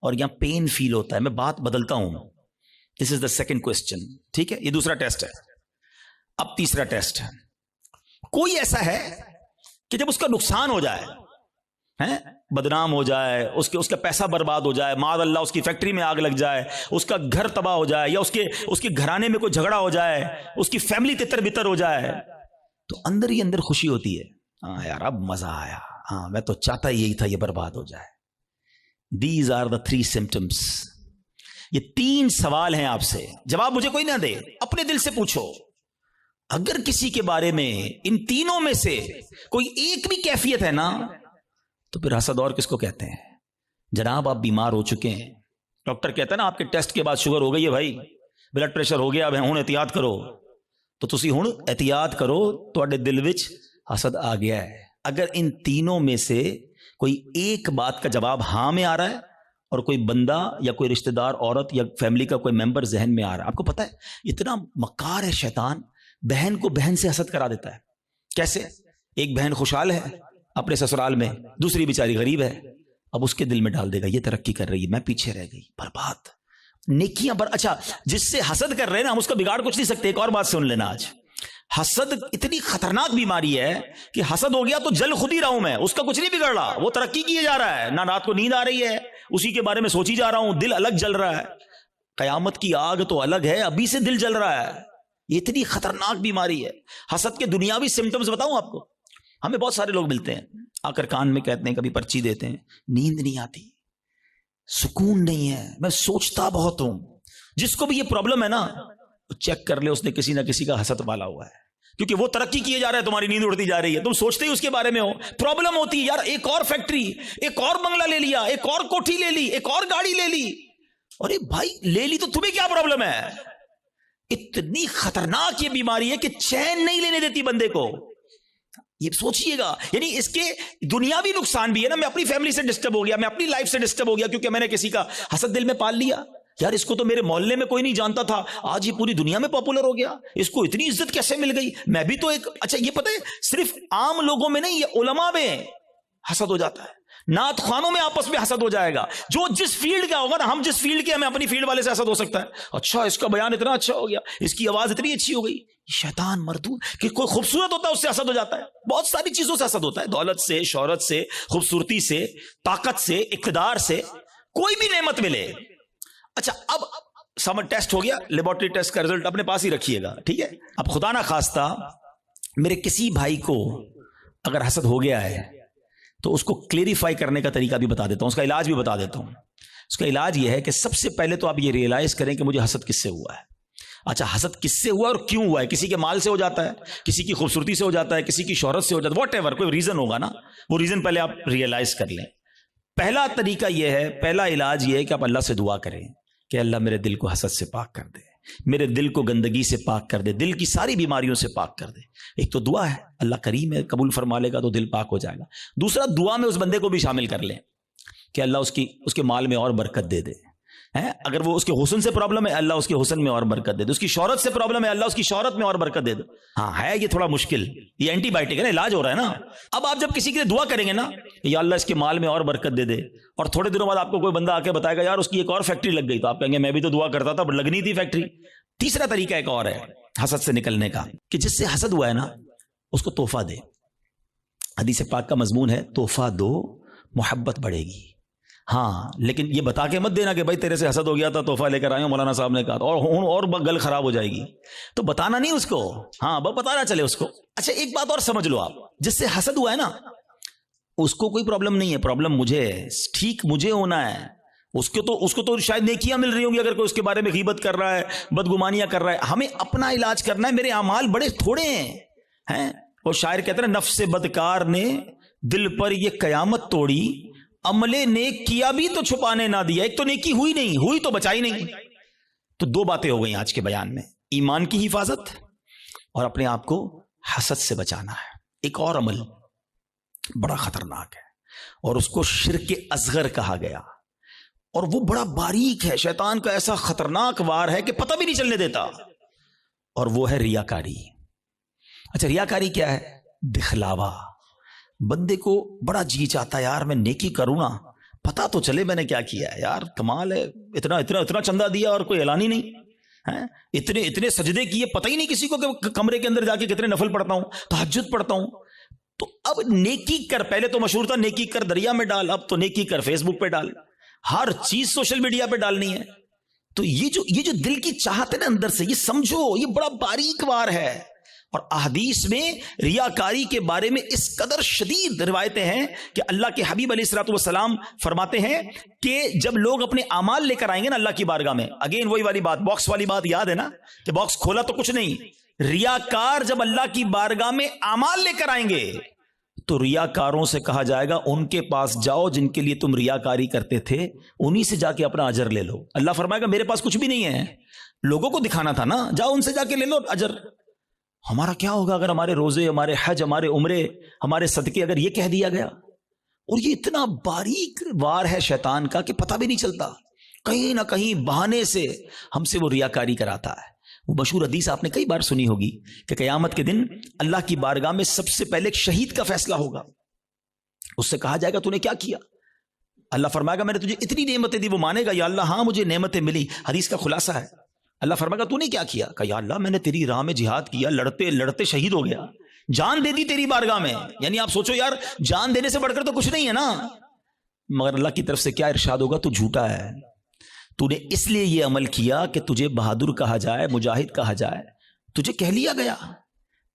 اور یہاں پین فیل ہوتا ہے, میں بات بدلتا ہوں. دس از دا سیکنڈ کوسچن. ٹھیک ہے, یہ دوسرا ٹیسٹ ہے. اب تیسرا ٹیسٹ ہے. کوئی ایسا ہے کہ جب اس کا نقصان ہو جائے, بدنام ہو جائے, اس کا پیسہ برباد ہو جائے, معاذ اللہ اس کی فیکٹری میں آگ لگ جائے, اس کا گھر تباہ ہو جائے, یا اس کے گھرانے میں کوئی جھگڑا ہو جائے, اس کی فیملی تتر بتر ہو جائے, تو اندر ہی اندر خوشی ہوتی ہے, ہاں یار اب مزہ آیا, ہاں میں تو چاہتا یہی تھا یہ برباد ہو جائے. These are the 3 symptoms. یہ 3 سوال ہیں آپ سے, جواب مجھے کوئی نہ دے, اپنے دل سے پوچھو. اگر کسی کے بارے میں ان تینوں میں سے کوئی ایک بھی کیفیت ہے نا, تو پھر حسد اور کس کو کہتے ہیں؟ جناب آپ بیمار ہو چکے ہیں, ڈاکٹر کہتا ہے نا آپ کے ٹیسٹ کے بعد شوگر ہو گئی ہے بھائی, بلڈ پریشر ہو گیا, اب ہن احتیاط کرو, تو تسی ہن احتیاط کرو, تواڈے دل وچ حسد آ گیا ہے. اگر ان تینوں میں سے کوئی ایک بات کا جواب ہاں میں آ رہا ہے, اور کوئی بندہ یا کوئی رشتہ دار عورت یا فیملی کا کوئی ممبر ذہن میں آ رہا ہے, آپ کو پتا ہے اتنا مکار ہے شیطان, بہن کو بہن سے حسد کرا دیتا ہے. کیسے؟ ایک بہن خوشحال ہے اپنے سسرال میں, دوسری بیچاری غریب ہے, اب اس کے دل میں ڈال دے گا یہ ترقی کر رہی ہے, میں پیچھے رہ گئی, برباد. نیکیاں اچھا جس سے حسد کر رہے ہیں نا, ہم اس کا بگاڑ کچھ نہیں سکتے. ایک اور بات سن لینا, آج حسد اتنی خطرناک بیماری ہے کہ حسد ہو گیا تو جل خود ہی رہا ہوں میں, اس کا کچھ نہیں بگڑ رہا, وہ ترقی کیے جا رہا ہے, نہ رات کو نیند آ رہی ہے, اسی کے بارے میں سوچی جا رہا ہوں, دل الگ جل رہا ہے. قیامت کی آگ تو الگ ہے, ابھی سے دل جل رہا ہے. یہ اتنی خطرناک بیماری ہے. حسد کے دنیاوی سمٹمز بتاؤں آپ کو. ہمیں بہت سارے لوگ ملتے ہیں, آ کر کان میں کہتے ہیں, کبھی پرچی دیتے ہیں, نیند نہیں آتی, سکون نہیں ہے, میں سوچتا بہت ہوں. جس کو بھی یہ پرابلم ہے نا, چیک کر لے اس نے کسی نہ کسی کا حسد پالا ہوا ہے, کیونکہ وہ ترقی کیے جا رہا ہے, تمہاری نیند اڑتی جا رہی ہے, تم سوچتے ہی اس کے بارے میں ہو. پرابلم ہوتی ہے یار, ایک اور فیکٹری, ایک اور بنگلہ لے لیا, ایک اور کوٹھی لے لی, ایک اور گاڑی لے لی. ارے بھائی لے لی تو تمہیں کیا پرابلم ہے؟ اتنی خطرناک یہ بیماری ہے کہ چین نہیں لینے دیتی بندے کو. یہ سوچئے گا, یعنی اس کے دنیاوی نقصان بھی ہے نا. میں اپنی فیملی سے ڈسٹرب ہو گیا, میں اپنی لائف سے ڈسٹرب ہو گیا, کیونکہ میں نے کسی کا حسد دل میں پال لیا. یار اس کو تو میرے محلے میں کوئی نہیں جانتا تھا, آج یہ پوری دنیا میں پاپولر ہو گیا, اس کو اتنی عزت کیسے مل گئی, میں بھی تو ایک. اچھا یہ پتہ ہے صرف عام لوگوں میں نہیں, یہ علماء میں حسد ہو جاتا ہے, نعت خوانوں میں آپس میں حسد ہو جائے گا. جو جس فیلڈ کا ہوگا نا, ہم جس فیلڈ کے, ہمیں اپنی فیلڈ والے سے حسد ہو سکتا ہے. اچھا اس کا بیان اتنا اچھا ہو گیا, اس کی آواز اتنی اچھی ہو گئی. شیطان مردود کہ کوئی خوبصورت ہوتا ہے اس سے حسد ہو جاتا ہے. بہت ساری چیزوں سے حسد ہوتا ہے, دولت سے, شہرت سے, خوبصورتی سے, طاقت سے, اقتدار سے, کوئی بھی نعمت ملے. اچھا اب سمر ٹیسٹ ہو گیا, لیبارٹری ٹیسٹ کا رزلٹ اپنے پاس ہی رکھیے گا, ٹھیک ہے. اب خدا نہ خواستہ میرے کسی بھائی کو اگر حسد ہو گیا ہے تو اس کو کلیریفائی کرنے کا طریقہ بھی بتا دیتا ہوں, اس کا علاج بھی بتا دیتا ہوں. اس کا علاج یہ ہے کہ سب سے پہلے تو آپ یہ ریئلائز کریں کہ مجھے حسد کس سے ہوا ہے. اچھا حسد کس سے ہوا اور کیوں ہوا ہے؟ کسی کے مال سے ہو جاتا ہے, کسی کی خوبصورتی سے ہو جاتا ہے, کسی کی شہرت سے ہو جاتا ہے, واٹ ایور, کوئی ریزن ہوگا نا, وہ ریزن پہلے آپ ریئلائز کر لیں. پہلا طریقہ یہ ہے, پہلا علاج یہ ہے کہ آپ اللہ سے دعا کریں کہ اللہ میرے دل کو حسد سے پاک کر دے, میرے دل کو گندگی سے پاک کر دے, دل کی ساری بیماریوں سے پاک کر دے. ایک تو دعا ہے, اللہ کریم ہے, قبول فرما لے گا تو دل پاک ہو جائے گا. دوسرا, دعا میں اس بندے کو بھی شامل کر لیں کہ اللہ اس کے مال میں اور برکت دے دے. اگر وہ اس کے حسن سے پرابلم ہے, اللہ اس کے حسن میں اور برکت دے دے. اس کی شہرت سے پرابلم ہے, اللہ اس کی شہرت میں اور برکت دے دے. ہاں ہے یہ تھوڑا مشکل, یہ اینٹی بائیوٹک ہے نا, علاج ہو رہا ہے نا. اب آپ جب کسی کے لیے دعا کریں گے نا, یا اللہ اس کے مال میں اور برکت دے دے, اور تھوڑے دنوں بعد آپ کو کوئی بندہ آ کے بتائے گا یار اس کی ایک اور فیکٹری لگ گئی, تو آپ کہیں گے میں بھی تو دعا کرتا تھا, لگنی تھی فیکٹری. تیسرا طریقہ ایک اور ہے حسد سے نکلنے کا, کہ جس سے حسد ہوا ہے نا اس کو تحفہ دے. حدیث پاک کا مضمون ہے تحفہ دو محبت بڑھے گی. ہاں لیکن یہ بتا کے مت دینا کہ بھائی تیرے سے حسد ہو گیا تھا, تحفہ لے کر آئے ہوں, مولانا صاحب نے کہا, اور گل خراب ہو جائے گی. تو بتانا نہیں اس کو, ہاں بتانا چلے اس کو. اچھا ایک بات اور سمجھ لو آپ, جس سے حسد ہوا ہے نا اس کو کوئی پرابلم نہیں ہے, پرابلم مجھے ہے, ٹھیک مجھے ہونا ہے. اس کو تو شاید نیکیاں مل رہی ہوں گی اگر کوئی اس کے بارے میں غیبت کر رہا ہے, بدگمانیاں کر رہا ہے. ہمیں اپنا علاج کرنا ہے, میرے اعمال بڑے تھوڑے ہیں. وہ شاعر کہتے ہیں نفس بدکار نے دل پر یہ قیامت توڑی, عمل نیک کیا بھی تو چھپانے نہ دیا. ایک تو نیکی ہوئی نہیں, ہوئی تو بچائی نہیں. تو دو باتیں ہو گئی آج کے بیان میں, ایمان کی حفاظت, اور اپنے آپ کو حسد سے بچانا ہے. ایک اور عمل بڑا خطرناک ہے اور اس کو شرک اصغر کہا گیا, اور وہ بڑا باریک ہے, شیطان کا ایسا خطرناک وار ہے کہ پتہ بھی نہیں چلنے دیتا, اور وہ ہے ریاکاری. اچھا, ریاکاری کیا ہے؟ دکھلاوا. بندے کو بڑا جی چاہتا ہے یار میں نیکی کروں نا, پتا تو چلے میں نے کیا کیا ہے, یار کمال ہے, اتنا اتنا اتنا چندہ دیا اور کوئی اعلان ہی نہیں, اتنے اتنے سجدے کیے, پتہ ہی نہیں کسی کو کہ کمرے کے اندر جا کے کتنے نفل پڑھتا ہوں, تہجد پڑھتا ہوں. تو اب نیکی کر, پہلے تو مشہور تھا نیکی کر دریا میں ڈال, اب تو نیکی کر فیس بک پہ ڈال, ہر چیز سوشل میڈیا پہ ڈالنی ہے. تو یہ جو دل کی چاہت ہے نا اندر سے, یہ سمجھو یہ بڑا باریک وار ہے. اور احادیث میں ریاکاری کے بارے میں اس قدر شدید روایتیں ہیں کہ اللہ کے حبیب علیہ الصلوۃ والسلام فرماتے ہیں کہ جب لوگ اپنے اعمال لے کر آئیں گے نا اللہ کی بارگاہ میں, اگین وہی والی بات, باکس والی بات یاد ہے نا کہ باکس کھولا تو کچھ نہیں, ریاکار جب اللہ کی بارگاہ میں اعمال لے کر آئیں گے تو ریاکاروں سے کہا جائے گا ان کے پاس جاؤ جن کے لیے تم ریاکاری کرتے تھے, انہی سے جا کے اپنا اجر لے لو. اللہ فرمائے گا میرے پاس کچھ بھی نہیں ہے, لوگوں کو دکھانا تھا نا, جاؤ ان سے جا کے لے لو اجر. ہمارا کیا ہوگا اگر ہمارے روزے, ہمارے حج, ہمارے عمرے, ہمارے صدقے اگر یہ کہہ دیا گیا؟ اور یہ اتنا باریک وار ہے شیطان کا کہ پتہ بھی نہیں چلتا, کہیں نہ کہیں بہانے سے ہم سے وہ ریاکاری کراتا ہے. وہ مشہور حدیث آپ نے کئی بار سنی ہوگی کہ قیامت کے دن اللہ کی بارگاہ میں سب سے پہلے ایک شہید کا فیصلہ ہوگا. اس سے کہا جائے گا تو نے کیا کیا؟ اللہ فرمائے گا میں نے تجھے اتنی نعمتیں دی. وہ مانے گا یا اللہ ہاں مجھے نعمتیں ملی. حدیث کا خلاصہ ہے اللہ فرمائے گا تو نے کیا کیا؟ کہ یا اللہ میں نے تیری راہ میں جہاد کیا, لڑتے لڑتے شہید ہو گیا, جان دے دی تیری بارگاہ میں. یعنی آپ سوچو یار, جان دینے سے بڑھ کر تو کچھ نہیں ہے نا. مگر اللہ کی طرف سے کیا ارشاد ہوگا؟ تو جھوٹا ہے, تو نے اس لیے یہ عمل کیا کہ تجھے بہادر کہا جائے, مجاہد کہا جائے, تجھے کہہ لیا گیا.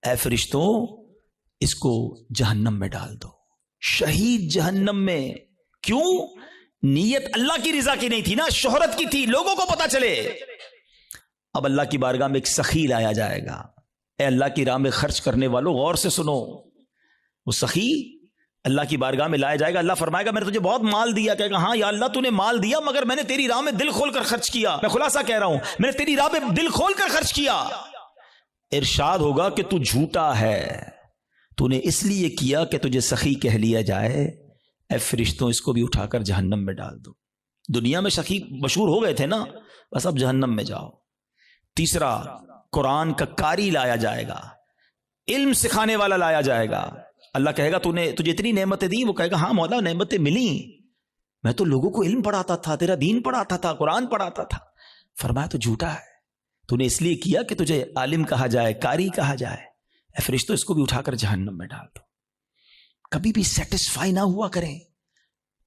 اے فرشتوں اس کو جہنم میں ڈال دو, شہید جہنم میں. کیوں؟ نیت اللہ کی رضا کی نہیں تھی نا, شہرت کی تھی, لوگوں کو پتا چلے. اب اللہ کی بارگاہ میں ایک سخی لایا جائے گا. اے اللہ کی راہ میں خرچ کرنے والوں غور سے سنو, وہ سخی اللہ کی بارگاہ میں لایا جائے گا. اللہ فرمائے گا میں نے تجھے بہت مال دیا. کہے گا ہاں یا اللہ تو نے مال دیا مگر میں نے تیری راہ میں دل کھول کر خرچ کیا. میں خلاصہ کہہ رہا ہوں, میں نے تیری راہ میں دل کھول کر خرچ کیا. ارشاد ہوگا کہ تو جھوٹا ہے, تو نے اس لیے کیا کہ تجھے سخی کہہ لیا جائے. اے فرشتوں اس کو بھی اٹھا کر جہنم میں ڈال دو. دنیا میں سخی مشہور ہو گئے تھے نا, بس اب جہنم میں جاؤ. تیسرا, قرآن کا قاری لایا جائے گا, علم سکھانے والا لایا جائے گا. اللہ کہے گا تجھے اتنی نعمتیں دی. وہ کہے گا ہاں مولا نعمتیں ملی, میں تو لوگوں کو علم پڑھاتا تھا, تیرا دین پڑھاتا تھا, قرآن پڑھاتا تھا. فرمایا تو جھوٹا ہے, تو نے اس لیے کیا کہ تجھے عالم کہا جائے, قاری کہا جائے. اے فرشتوں اس کو بھی اٹھا کر جہنم میں ڈال دو. کبھی بھی سیٹسفائی نہ ہوا کریں.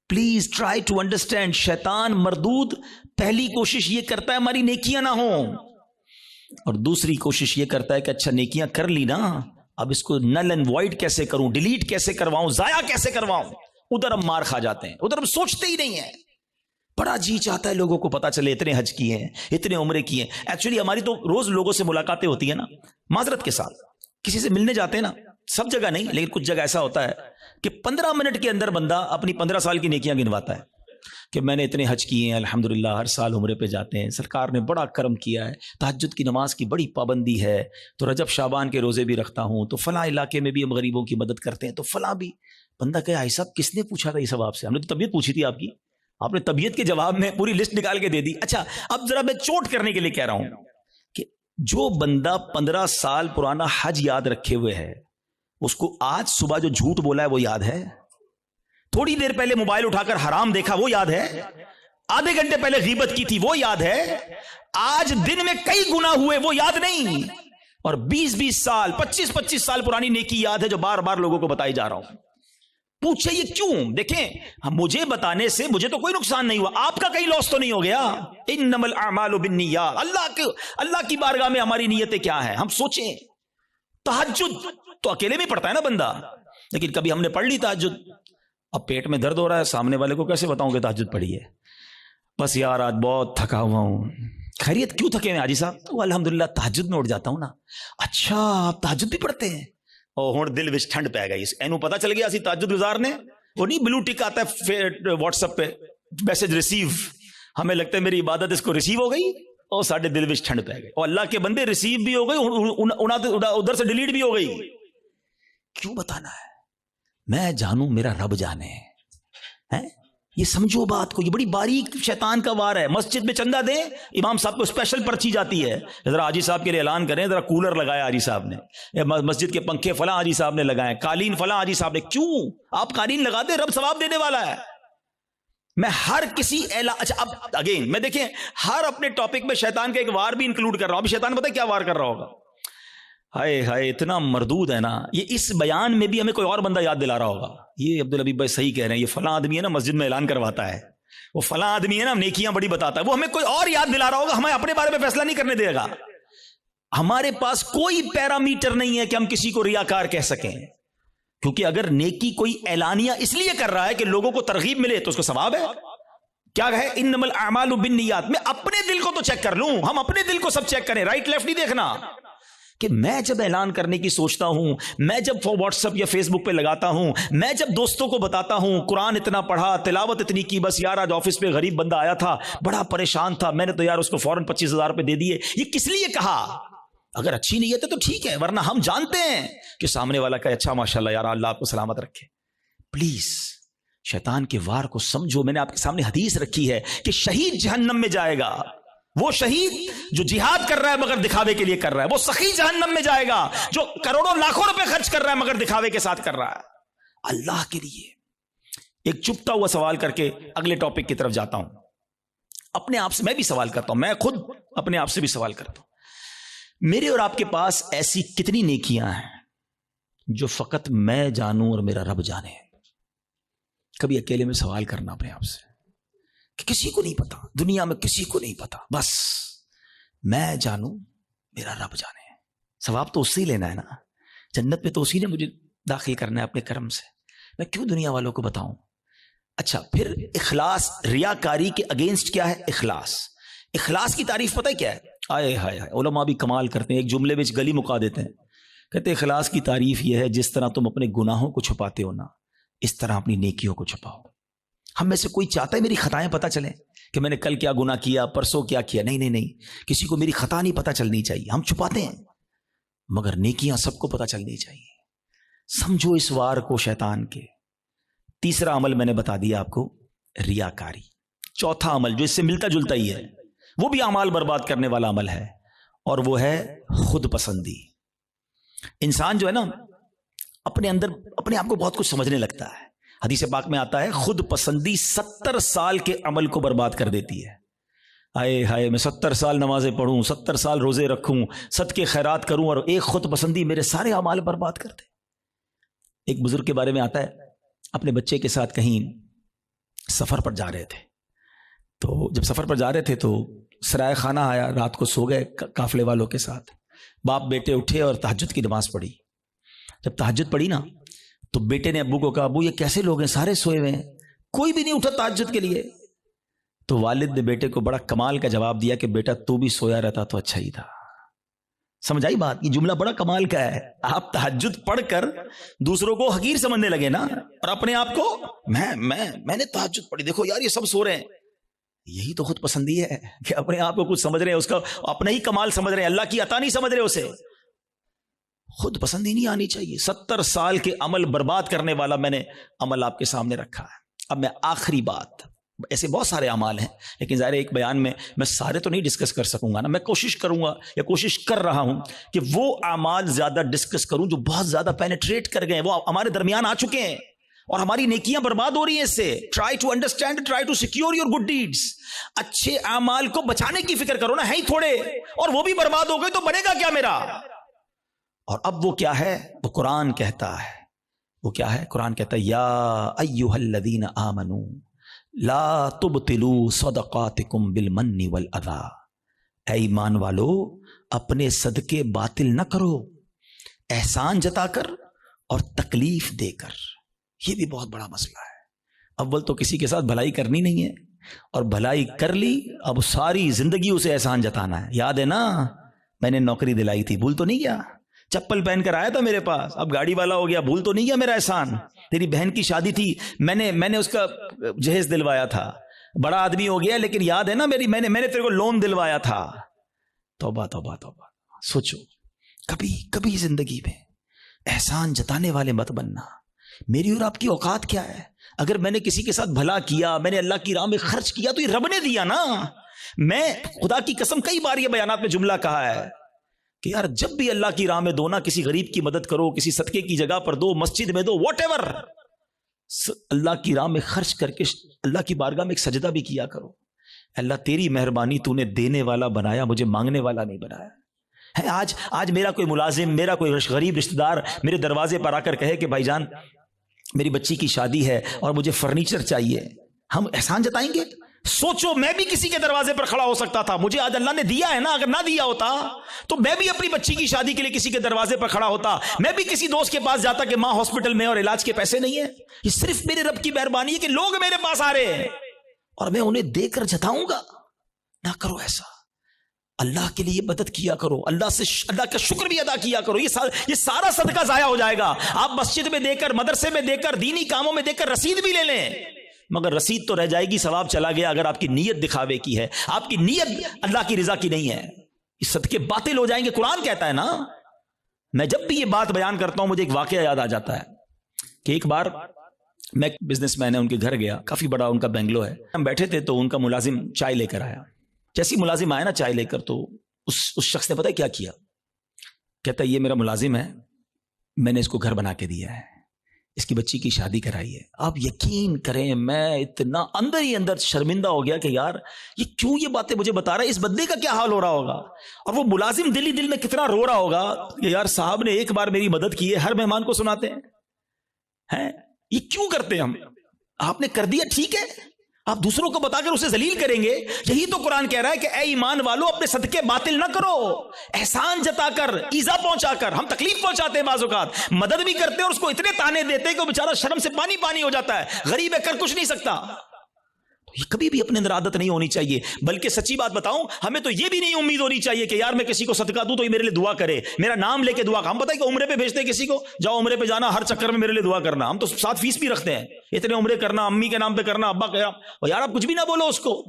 Please try to understand. شیطان مردود پہلی کوشش یہ کرتا ہے ہماری نیکیاں نہ ہوں, اور دوسری کوشش یہ کرتا ہے کہ اچھا نیکیاں کر لی نا, اب اس کو نل اینڈ وائڈ کیسے کروں, ڈیلیٹ کیسے کرواؤں, ضائع کیسے کرواؤں. ادھر ہم مار کھا جاتے ہیں, ادھر ہم سوچتے ہی نہیں ہیں. بڑا جی چاہتا ہے لوگوں کو پتا چلے اتنے حج کیے ہیں, اتنے عمرے کیے ہیں. ایکچولی ہماری تو روز لوگوں سے ملاقاتیں ہوتی ہیں نا, معذرت کے ساتھ کسی سے ملنے جاتے ہیں نا, سب جگہ نہیں لیکن کچھ جگہ ایسا ہوتا ہے کہ 15 منٹ کے اندر بندہ اپنی 15 سال کی نیکیاں گنواتا ہے کہ میں نے اتنے حج کیے ہیں, الحمدللہ ہر سال عمرے پہ جاتے ہیں, سرکار نے بڑا کرم کیا ہے, تہجد کی نماز کی بڑی پابندی ہے, تو رجب شعبان کے روزے بھی رکھتا ہوں, تو فلاں علاقے میں بھی ہم غریبوں کی مدد کرتے ہیں, تو فلاں بھی. بندہ کہے آئی صاحب کس نے پوچھا تھا یہ سب آپ سے؟ ہم نے تو طبیعت پوچھی تھی آپ کی, آپ نے طبیعت کے جواب میں پوری لسٹ نکال کے دے دی. اچھا اب ذرا میں چوٹ کرنے کے لیے کہہ رہا ہوں کہ جو بندہ 15 سال پرانا حج یاد رکھے ہوئے ہے, اس کو آج صبح جو جھوٹ بولا ہے وہ یاد ہے؟ تھوڑی دیر پہلے موبائل اٹھا کر حرام دیکھا وہ یاد ہے؟ آدھے گھنٹے پہلے غیبت کی تھی وہ یاد ہے؟ آج دن میں کئی گناہ ہوئے وہ یاد نہیں, اور 20-20 سال 25-25 سال پرانی نیکی یاد ہے جو بار بار لوگوں کو بتائی جا رہا ہوں. پوچھے یہ کیوں؟ دیکھیں مجھے بتانے سے مجھے تو کوئی نقصان نہیں ہوا, آپ کا کہیں لاس تو نہیں ہو گیا. انما الاعمال بالنیات. اللہ کی بارگاہ میں ہماری نیتیں کیا ہیں؟ ہم سوچیں. تہجد تو اکیلے میں پڑھتا ہے نا بندہ, لیکن کبھی ہم نے پڑھ لی تہجد, اب پیٹ میں درد ہو رہا ہے, سامنے والے کو کیسے بتاؤں کہ تہجد پڑھی ہے؟ بس یار آج بہت تھکا ہوا ہوں. خیریت کیوں تھکے ہیں حاجی صاحب؟ تو الحمدللہ تہجد میں اٹھ جاتا ہوں نا. اچھا آپ تہجد بھی پڑھتے ہیں؟ اور ہن دل وچ ٹھنڈ پی گئی, اینو پتہ چل گیا اسی تہجد گزار نے. وہ نہیں بلو ٹک آتا ہے واٹس ایپ پہ میسج ریسیو, ہمیں لگتا ہے میری عبادت اس کو ریسیو ہو گئی. اور ساڈے دل وچ ٹھنڈ پی گئی، اور اللہ کے بندے ریسیو بھی ہو گئی، ادھر سے ڈیلیٹ بھی ہو گئی. کیوں بتانا ہے؟ میں جانوں میرا رب جانے. یہ سمجھو بات کو، یہ بڑی باریک شیطان کا وار ہے. مسجد میں چندہ دیں، امام صاحب کو اسپیشل پرچی جاتی ہے، ذرا حاجی صاحب کے لیے اعلان کریں، ذرا کولر لگایا حاجی صاحب نے، مسجد کے پنکھے فلاں حاجی صاحب نے لگائے، قالین فلاں حاجی صاحب نے. کیوں؟ آپ قالین لگا دیں، رب ثواب دینے والا ہے. میں ہر کسی اچھا اب اگین میں دیکھیں ہر اپنے ٹاپک میں شیطان کا ایک وار بھی انکلوڈ کر رہا ہوں. ابھی شیطان پتہ ہے کیا وار کر رہا ہوگا؟ ہائے ہائے اتنا مردود ہے نا. یہ اس بیان میں بھی ہمیں کوئی اور بندہ یاد دلا رہا ہوگا، یہ عبدالحبیب بھائی صحیح کہہ رہے ہیں، یہ فلاں آدمی ہے نا مسجد میں اعلان کرواتا ہے، وہ فلاں آدمی ہے نا نیکیاں بڑی بتاتا ہے، وہ ہمیں کوئی اور یاد دلا رہا ہوگا. ہمیں اپنے بارے میں فیصلہ نہیں کرنے دے گا. ہمارے پاس کوئی پیرامیٹر نہیں ہے کہ ہم کسی کو ریاکار کہہ سکیں، کیونکہ اگر نیکی کوئی اعلانیہ اس لیے کر رہا ہے کہ لوگوں کو ترغیب ملے تو اس کو ثواب ہے. کیا ہے انما الاعمال بالنیات. میں اپنے دل کو تو چیک کر لوں، ہم اپنے دل کو سب چیک کریں، رائٹ لیفٹ نہیں دیکھنا. کہ میں جب اعلان کرنے کی سوچتا ہوں، میں جب واٹس ایپ یا فیس بک پہ لگاتا ہوں، میں جب دوستوں کو بتاتا ہوں قرآن اتنا پڑھا، تلاوت اتنی کی، بس یار آج آفس پہ غریب بندہ آیا تھا بڑا پریشان تھا، میں نے تو یار اس کو فوراً 25,000 روپے دے دیے. یہ کس لیے کہا؟ اگر اچھی نیت ہے تو ٹھیک ہے، ورنہ ہم جانتے ہیں کہ سامنے والا کا اچھا ماشاءاللہ یار اللہ آپ کو سلامت رکھے. پلیز شیطان کے وار کو سمجھو. میں نے آپ کے سامنے حدیث رکھی ہے کہ شہید جہنم میں جائے گا، وہ شہید جو جہاد کر رہا ہے مگر دکھاوے کے لیے کر رہا ہے، وہ سخی جہنم میں جائے گا جو کروڑوں لاکھوں روپے خرچ کر رہا ہے مگر دکھاوے کے ساتھ کر رہا ہے اللہ کے لیے. ایک چپتا ہوا سوال کر کے اگلے ٹاپک کی طرف جاتا ہوں. اپنے آپ سے میں بھی سوال کرتا ہوں، میں خود اپنے آپ سے بھی سوال کرتا ہوں. میرے اور آپ کے پاس ایسی کتنی نیکیاں ہیں جو فقط میں جانوں اور میرا رب جانے؟ کبھی اکیلے میں سوال کرنا اپنے آپ سے کہ کسی کو نہیں پتا، دنیا میں کسی کو نہیں پتا، بس میں جانوں میرا رب جانے. ثواب تو اس سے ہی لینا ہے نا، جنت میں تو اسی نے مجھے داخل کرنا ہے اپنے کرم سے، میں کیوں دنیا والوں کو بتاؤں؟ اچھا پھر اخلاص، ریاکاری کے اگینسٹ کیا ہے؟ اخلاص. اخلاص کی تعریف پتہ ہے کیا ہے؟ آئے ہائے ہائے، علماء بھی کمال کرتے ہیں، ایک جملے میں گلی مکا دیتے ہیں. کہتے ہیں اخلاص کی تعریف یہ ہے جس طرح تم اپنے گناہوں کو چھپاتے ہو نا، اس طرح اپنی نیکیوں کو چھپاؤ. ہم میں سے کوئی چاہتا ہے میری خطائیں پتہ چلیں کہ میں نے کل کیا گناہ کیا، پرسوں کیا کیا؟ نہیں نہیں نہیں، کسی کو میری خطا نہیں پتہ چلنی چاہیے، ہم چھپاتے ہیں، مگر نیکیاں سب کو پتہ چلنی چاہیے. سمجھو اس وار کو شیطان کے. تیسرا عمل میں نے بتا دیا آپ کو، ریاکاری. چوتھا عمل جو اس سے ملتا جلتا ہی ہے، وہ بھی اعمال برباد کرنے والا عمل ہے، اور وہ ہے خود پسندی. انسان جو ہے نا اپنے اندر اپنے آپ کو بہت کچھ سمجھنے لگتا ہے. حدیث پاک میں آتا ہے خود پسندی 70 سال کے عمل کو برباد کر دیتی ہے. آئے ہائے، میں 70 سال نمازیں پڑھوں، 70 سال روزے رکھوں، صدقے خیرات کروں، اور ایک خود پسندی میرے سارے اعمال برباد کر دے. ایک بزرگ کے بارے میں آتا ہے، اپنے بچے کے ساتھ کہیں سفر پر جا رہے تھے. تو جب سفر پر جا رہے تھے تو سرائے خانہ آیا، رات کو سو گئے قافلے والوں کے ساتھ. باپ بیٹے اٹھے اور تہجد کی نماز پڑھی. جب تہجد پڑھی نا تو بیٹے نے ابو کو کہا ابو یہ کیسے لوگ ہیں، سارے سوئے ہوئے ہیں، کوئی بھی نہیں اٹھا تہجد کے لیے. تو والد نے بیٹے کو بڑا کمال کا جواب دیا کہ بیٹا تو بھی سویا رہتا تو اچھا ہی تھا. سمجھ آئی بات؟ یہ جملہ بڑا کمال کا ہے. آپ تہجد پڑھ کر دوسروں کو حقیر سمجھنے لگے نا، اور اپنے آپ کو میں نے تہجد پڑھی، دیکھو یار یہ سب سو رہے ہیں. یہی تو خود پسندی ہے کہ اپنے آپ کو کچھ سمجھ رہے ہیں، اس کا اپنا ہی کمال سمجھ رہے ہیں، اللہ کی عطا نہیں سمجھ رہے اسے. خود پسندی نہیں آنی چاہیے. 70 سال کے عمل برباد کرنے والا میں نے عمل آپ کے سامنے رکھا ہے. اب میں آخری بات، ایسے بہت سارے اعمال ہیں لیکن ظاہر ایک بیان میں سارے تو نہیں ڈسکس کر سکوں گا نا. میں کوشش کروں گا یا کوشش کر رہا ہوں کہ وہ اعمال زیادہ ڈسکس کروں جو بہت زیادہ پینیٹریٹ کر گئے، وہ ہمارے درمیان آ چکے ہیں اور ہماری نیکیاں برباد ہو رہی ہیں اس سے. Try to understand, try to secure your good deeds. اچھے اعمال کو بچانے کی فکر کرو نا، ہے ہی تھوڑے اور وہ بھی برباد ہو گئے تو بنے گا کیا میرا؟ اور اب وہ کیا ہے؟ وہ قرآن کہتا ہے. وہ کیا ہے؟ قرآن کہتا ہے یا ایھا الذین آمنوا لا تبطلوا صدقاتکم بالمن والاذی. اے ایمان والو اپنے صدقے باطل نہ کرو احسان جتا کر اور تکلیف دے کر. یہ بھی بہت بڑا مسئلہ ہے. اول تو کسی کے ساتھ بھلائی کرنی نہیں ہے، اور بھلائی کر لی اب ساری زندگی اسے احسان جتانا ہے. یاد ہے نا میں نے نوکری دلائی تھی، بھول تو نہیں گیا؟ چپل پہن کر آیا تھا میرے پاس، اب گاڑی والا ہو گیا، بھول تو نہیں گیا میرا احسان؟ تیری بہن کی شادی تھی، میں نے اس کا جہیز دلوایا تھا، بڑا آدمی ہو گیا لیکن یاد ہے نا میں نے تیرے کو لون دلوایا تھا. توبہ توبہ توبہ. سوچو کبھی کبھی زندگی میں احسان جتانے والے مت بننا. میری اور آپ کی اوقات کیا ہے؟ اگر میں نے کسی کے ساتھ بھلا کیا, میں نے اللہ کی راہ میں خرچ کیا تو یہ رب نے دیا نا. میں خدا کی قسم کئی بار یہ بیانات میں جملہ کہا ہے کہ یار جب بھی اللہ کی راہ میں دو نا, کسی غریب کی مدد کرو, کسی صدقے کی جگہ پر دو, مسجد میں دو, واٹ ایور, اللہ کی راہ میں خرچ کر کے اللہ کی بارگاہ میں ایک سجدہ بھی کیا کرو. اللہ تیری مہربانی, تو نے دینے والا بنایا, مجھے مانگنے والا نہیں بنایا ہے. آج میرا کوئی ملازم, میرا کوئی غریب رشتہ دار میرے دروازے پر آ کر کہے کہ بھائی جان میری بچی کی شادی ہے اور مجھے فرنیچر چاہیے, ہم احسان جتائیں گے؟ سوچو میں بھی کسی کے دروازے پر کھڑا ہو سکتا تھا, مجھے آج اللہ نے دیا ہے نا, اگر نہ دیا ہوتا تو میں بھی اپنی بچی کی شادی کے لیے کسی کے دروازے پر کھڑا ہوتا, میں بھی کسی دوست کے پاس جاتا کہ ماں ہاسپٹل میں اور علاج کے پیسے نہیں ہیں. یہ صرف میرے رب کی مہربانی ہے کہ لوگ میرے پاس آ رہے ہیں اور میں انہیں دے کر جتاؤں گا. نہ کرو ایسا, اللہ کے لیے مدد کیا کرو, اللہ کا شکر بھی ادا کیا کرو. یہ سارا صدقہ ضائع ہو جائے گا. آپ مسجد میں دے کر, مدرسے میں دے کر, دینی کاموں میں دے کر رسید بھی لے لیں, مگر رسید تو رہ جائے گی, ثواب چلا گیا. اگر آپ کی نیت دکھاوے کی ہے, آپ کی نیت اللہ کی رضا کی نہیں ہے, یہ صدقے باطل ہو جائیں گے. قرآن کہتا ہے نا. میں جب بھی یہ بات بیان کرتا ہوں مجھے ایک واقعہ یاد آ جاتا ہے کہ ایک بار میں بزنس مین ہے, ان کے گھر گیا, کافی بڑا ان کا بنگلو ہے. ہم بیٹھے تھے تو ان کا ملازم چائے لے کر آیا. جیسی ملازم آیا نا چائے لے کر, تو اس شخص نے پتہ کیا کیا, کہتا ہے یہ میرا ملازم ہے, میں نے اس کو گھر بنا کے دیا ہے, اس کی بچی کی شادی کرائی ہے. آپ یقین کریں میں اتنا اندر ہی اندر شرمندہ ہو گیا کہ یار یہ کیوں یہ باتیں مجھے بتا رہا ہے, اس بندے کا کیا حال ہو رہا ہوگا, اور وہ ملازم دل ہی دل میں کتنا رو رہا ہوگا کہ یار صاحب نے ایک بار میری مدد کی ہے, ہر مہمان کو سناتے ہیں. یہ کیوں کرتے ہیں ہم؟ آپ نے کر دیا ٹھیک ہے, آپ دوسروں کو بتا کر اسے ذلیل کریں گے. یہی تو قرآن کہہ رہا ہے کہ اے ایمان والو اپنے صدقے باطل نہ کرو, احسان جتا کر, ایذا پہنچا کر. ہم تکلیف پہنچاتے ہیں بعض اوقات, مدد بھی کرتے ہیں اور اس کو اتنے تانے دیتے ہیں کہ وہ بیچارہ شرم سے پانی پانی ہو جاتا ہے, غریب ہے کر کچھ نہیں سکتا. یہ کبھی بھی اپنے اندر عادت نہیں ہونی چاہیے. بلکہ سچی بات بتاؤں, ہمیں تو یہ بھی نہیں امید ہونی چاہیے کہ یار میں کسی کو صدقہ دوں تو یہ میرے لیے دعا کرے, میرا نام لے کے دعا. ہم پتہ ہے کہ عمرے پہ بھیجتے ہیں کسی کو, جاؤ عمرے پہ جانا, ہر چکر میں میرے لیے دعا کرنا. ہم تو ساتھ فیس بھی رکھتے ہیں, اتنے عمرے کرنا, امی کے نام پہ کرنا, ابا کا. اور یار آپ کچھ بھی نہ بولو اس کو,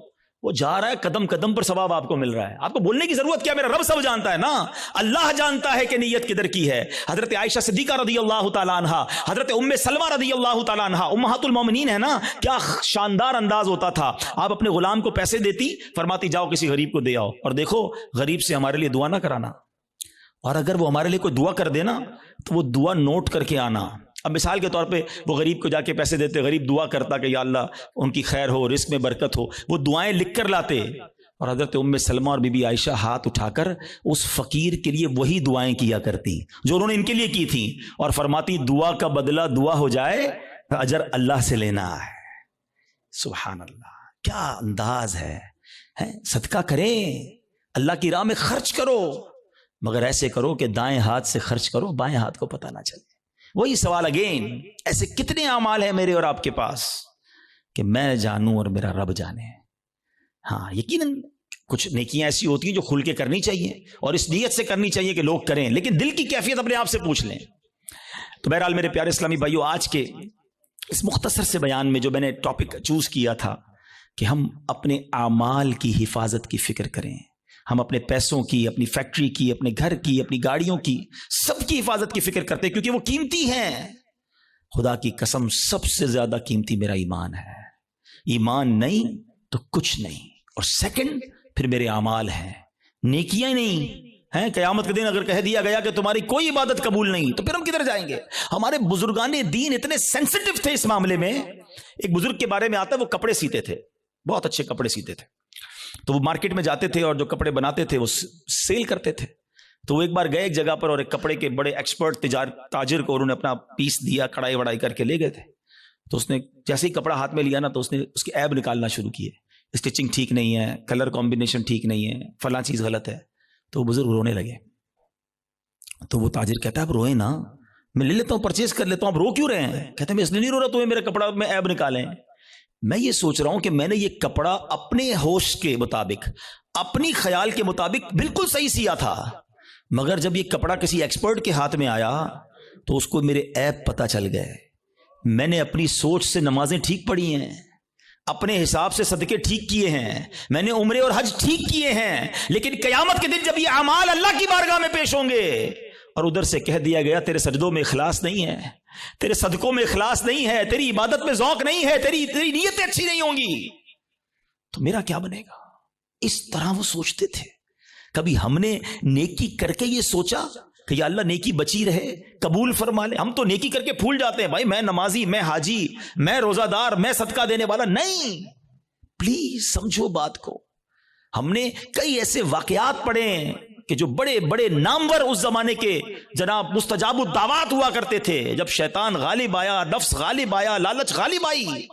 وہ جا رہا ہے قدم قدم پر ثواب آپ کو مل رہا ہے. آپ کو بولنے کی ضرورت کیا, میرا رب سب جانتا ہے نا. اللہ جانتا ہے کہ نیت کدھر کی ہے. حضرت عائشہ صدیقہ رضی اللہ تعالیٰ عنہا, حضرت ام سلمہ رضی اللہ تعالیٰ عنہا, امہات المومنین ہے نا, کیا شاندار انداز ہوتا تھا. آپ اپنے غلام کو پیسے دیتی, فرماتی جاؤ کسی غریب کو دے آؤ, اور دیکھو غریب سے ہمارے لیے دعا نہ کرانا, اور اگر وہ ہمارے لیے کوئی دعا کر دینا تو وہ دعا نوٹ کر کے آنا. اب مثال کے طور پہ وہ غریب کو جا کے پیسے دیتے, غریب دعا کرتا کہ یا اللہ ان کی خیر ہو, رزق میں برکت ہو, وہ دعائیں لکھ کر لاتے. اور حضرت ام سلمہ اور بی بی عائشہ ہاتھ اٹھا کر اس فقیر کے لیے وہی دعائیں کیا کرتی جو انہوں نے ان کے لیے کی تھیں, اور فرماتی دعا کا بدلہ دعا ہو جائے, اجر اللہ سے لینا ہے. سبحان اللہ, کیا انداز ہے. صدقہ کریں, اللہ کی راہ میں خرچ کرو, مگر ایسے کرو کہ دائیں ہاتھ سے خرچ کرو, بائیں ہاتھ کو پتہ نہ چلے. وہی سوال اگین, ایسے کتنے اعمال ہیں میرے اور آپ کے پاس کہ میں جانوں اور میرا رب جانے. ہاں یقیناً کچھ نیکیاں ایسی ہوتی ہیں جو کھل کے کرنی چاہیے اور اس نیت سے کرنی چاہیے کہ لوگ کریں, لیکن دل کی کیفیت اپنے آپ سے پوچھ لیں. تو بہرحال میرے پیارے اسلامی بھائیو, آج کے اس مختصر سے بیان میں جو میں نے ٹاپک چوز کیا تھا کہ ہم اپنے اعمال کی حفاظت کی فکر کریں, ہم اپنے پیسوں کی, اپنی فیکٹری کی, اپنے گھر کی, اپنی گاڑیوں کی, سب کی حفاظت کی فکر کرتے ہیں کیونکہ وہ قیمتی ہیں. خدا کی قسم سب سے زیادہ قیمتی میرا ایمان ہے. ایمان نہیں تو کچھ نہیں, اور سیکنڈ پھر میرے اعمال ہیں, نیکیاں نہیں ہیں. قیامت کے دن اگر کہہ دیا گیا کہ تمہاری کوئی عبادت قبول نہیں تو پھر ہم کدھر جائیں گے؟ ہمارے بزرگان دین اتنے سینسٹیو تھے اس معاملے میں. ایک بزرگ کے بارے میں آتا ہے, وہ کپڑے سیتے تھے, بہت اچھے کپڑے سیتے تھے. تو وہ مارکیٹ میں جاتے تھے اور جو کپڑے بناتے تھے وہ سیل کرتے تھے. تو وہ ایک بار گئے ایک جگہ پر اور ایک کپڑے کے بڑے ایکسپرٹ تاجر کو انہوں نے اپنا پیس دیا, کڑائی وڑائی کر کے لے گئے تھے. تو اس نے جیسے ہی کپڑا ہاتھ میں لیا نا تو اس نے اس کے عیب نکالنا شروع کیے, اسٹچنگ ٹھیک نہیں ہے, کلر کمبینیشن ٹھیک نہیں ہے, فلاں چیز غلط ہے. تو وہ بزرگ رونے لگے. تو وہ تاجر کہتا ہے آپ روئیں نا, میں لے لیتا ہوں, پرچیز کر لیتا ہوں, آپ رو کیوں رہے ہیں؟ کہتے ہیں میں اس لیے نہیں رو رہا تمہیں میرے کپڑا میں عیب نکالیں. میں یہ سوچ رہا ہوں کہ میں نے یہ کپڑا اپنے ہوش کے مطابق, اپنی خیال کے مطابق بالکل صحیح سیا تھا, مگر جب یہ کپڑا کسی ایکسپرٹ کے ہاتھ میں آیا تو اس کو میرے عیب پتہ چل گئے. میں نے اپنی سوچ سے نمازیں ٹھیک پڑھی ہیں, اپنے حساب سے صدقے ٹھیک کیے ہیں, میں نے عمرے اور حج ٹھیک کیے ہیں, لیکن قیامت کے دن جب یہ اعمال اللہ کی بارگاہ میں پیش ہوں گے اور ادھر سے کہہ دیا گیا تیرے سجدوں میں اخلاص نہیں ہے, تیرے صدقوں میں اخلاص نہیں ہے, تیری عبادت میں ذوق نہیں ہے, تیری نیتیں اچھی نہیں ہوں گی, تو میرا کیا بنے گا؟ اس طرح وہ سوچتے تھے. کبھی ہم نے نیکی کر کے یہ سوچا کہ یا اللہ نیکی بچی رہے, قبول فرما لے؟ ہم تو نیکی کر کے پھول جاتے ہیں, بھائی میں نمازی, میں حاجی, میں روزہ دار, میں صدقہ دینے والا. نہیں, پلیز سمجھو بات کو. ہم نے کئی ایسے واقعات پڑھے ہیں کہ جو بڑے بڑے نامور اس زمانے کے جناب مستجاب الدعوات ہوا کرتے تھے. جب شیطان غالب آیا, نفس غالب آیا, لالچ غالب آئی,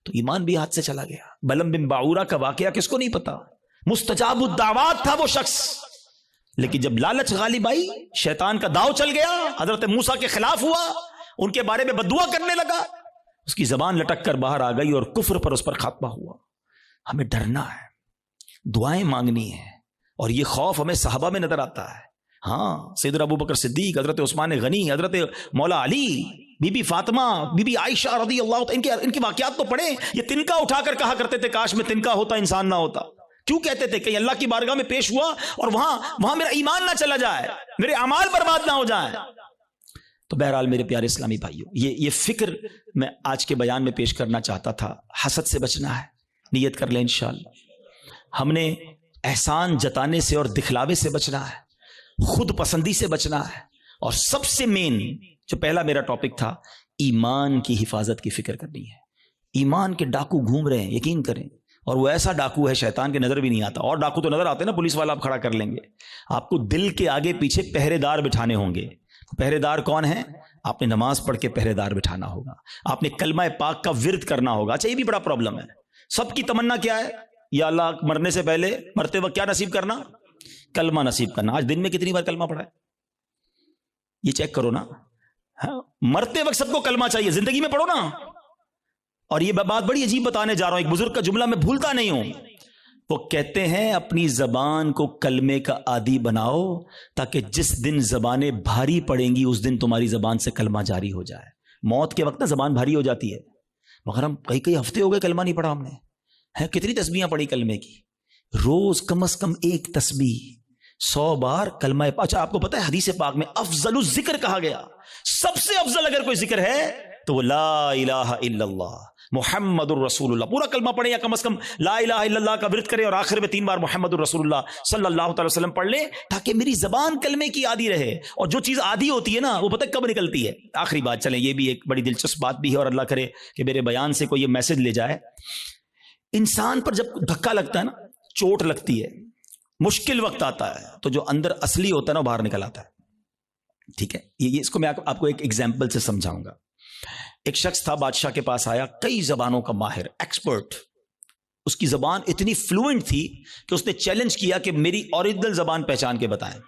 تو ایمان بھی ہاتھ سے چلا گیا. بلم بن باعورہ کا واقعہ کس کو نہیں پتا؟ مستجاب الدعوات تھا وہ شخص, لیکن جب لالچ غالب آئی, شیطان کا داؤ چل گیا, حضرت موسیٰ کے خلاف ہوا, ان کے بارے میں بددعا کرنے لگا, اس کی زبان لٹک کر باہر آ گئی اور کفر پر اس پر خاتمہ ہوا. ہمیں ڈرنا ہے, دعائیں مانگنی ہے, اور یہ خوف ہمیں صحابہ میں نظر آتا ہے. ہاں, سیدنا ابوبکر صدیق, حضرت عثمان غنی, حضرت مولا علی, بی بی فاطمہ, بی بی عائشہ رضی اللہ عنہ, ان کے واقعات تو پڑھیں. یہ تنکا اٹھا کر کہا کرتے تھے کاش میں تنکا ہوتا انسان نہ ہوتا. کیوں کہتے تھے؟ کہ اللہ کی بارگاہ میں پیش ہوا اور وہاں میرا ایمان نہ چلا جائے, میرے اعمال برباد نہ ہو جائیں. تو بہرحال میرے پیارے اسلامی بھائیوں, یہ فکر میں آج کے بیان میں پیش کرنا چاہتا تھا. حسد سے بچنا ہے, نیت کر لیں انشاءاللہ. ہم نے احسان جتانے سے اور دکھلاوے سے بچنا ہے, خود پسندی سے بچنا ہے, اور سب سے مین جو پہلا میرا ٹاپک تھا, ایمان کی حفاظت کی فکر کرنی ہے. ایمان کے ڈاکو گھوم رہے ہیں, یقین کریں, اور وہ ایسا ڈاکو ہے شیطان کے نظر بھی نہیں آتا. اور ڈاکو تو نظر آتے نا, پولیس والا آپ کھڑا کر لیں گے, آپ کو دل کے آگے پیچھے پہرے دار بٹھانے ہوں گے. پہرے دار کون ہیں؟ آپ نے نماز پڑھ کے پہرے دار بٹھانا ہوگا, آپ نے کلمہ پاک کا ورد کرنا ہوگا. اچھا, یہ بھی بڑا پرابلم ہے. سب کی تمنا کیا ہے؟ یا اللہ مرنے سے پہلے, مرتے وقت کیا نصیب کرنا؟ کلمہ نصیب کرنا. آج دن میں کتنی بار کلمہ پڑھا ہے؟ یہ چیک کرو نا. مرتے وقت سب کو کلمہ چاہیے, زندگی میں پڑھو نا. اور یہ بات بڑی عجیب بتانے جا رہا ہوں, ایک بزرگ کا جملہ میں بھولتا نہیں ہوں. وہ کہتے ہیں اپنی زبان کو کلمے کا عادی بناؤ, تاکہ جس دن زبانیں بھاری پڑیں گی اس دن تمہاری زبان سے کلمہ جاری ہو جائے. موت کے وقت نا زبان بھاری ہو جاتی ہے, مگر ہم کئی ہفتے ہو گئے کلمہ نہیں پڑھا ہم نے. کتنی تسبیحاں پڑھی کلمے کی؟ روز کم از کم ایک تسبیح 100 بار کلمہ. اچھا, آپ کو پتہ ہے حدیث پاک میں افضل الذکر کہا گیا, سب سے افضل اگر کوئی ذکر ہے تو وہ لا الہ الا اللہ محمد الرسول اللہ. پورا کلمہ پڑھیں, یا کم از کم لا الہ الا اللہ کا ورد کریں, اور آخر میں 3 بار محمد الرسول اللہ صلی اللہ تعالی وسلم پڑھ لیں, تاکہ میری زبان کلمے کی عادی رہے. اور جو چیز عادی ہوتی ہے نا, وہ پتہ کب نکلتی ہے؟ آخری بات, چلیں یہ بھی ایک بڑی دلچسپ بات بھی ہے, اور اللہ کرے کہ میرے بیان سے کوئی یہ میسج لے جائے. انسان پر جب دھکا لگتا ہے نا, چوٹ لگتی ہے, مشکل وقت آتا ہے, تو جو اندر اصلی ہوتا ہے نا وہ باہر نکل آتا ہے. ٹھیک ہے, یہ اس کو میں آپ کو ایک ایگزامپل سے سمجھاؤں گا. ایک شخص تھا, بادشاہ کے پاس آیا, کئی زبانوں کا ماہر, ایکسپرٹ. اس کی زبان اتنی فلوئنٹ تھی کہ اس نے چیلنج کیا کہ میری اوریجنل زبان پہچان کے بتائیں.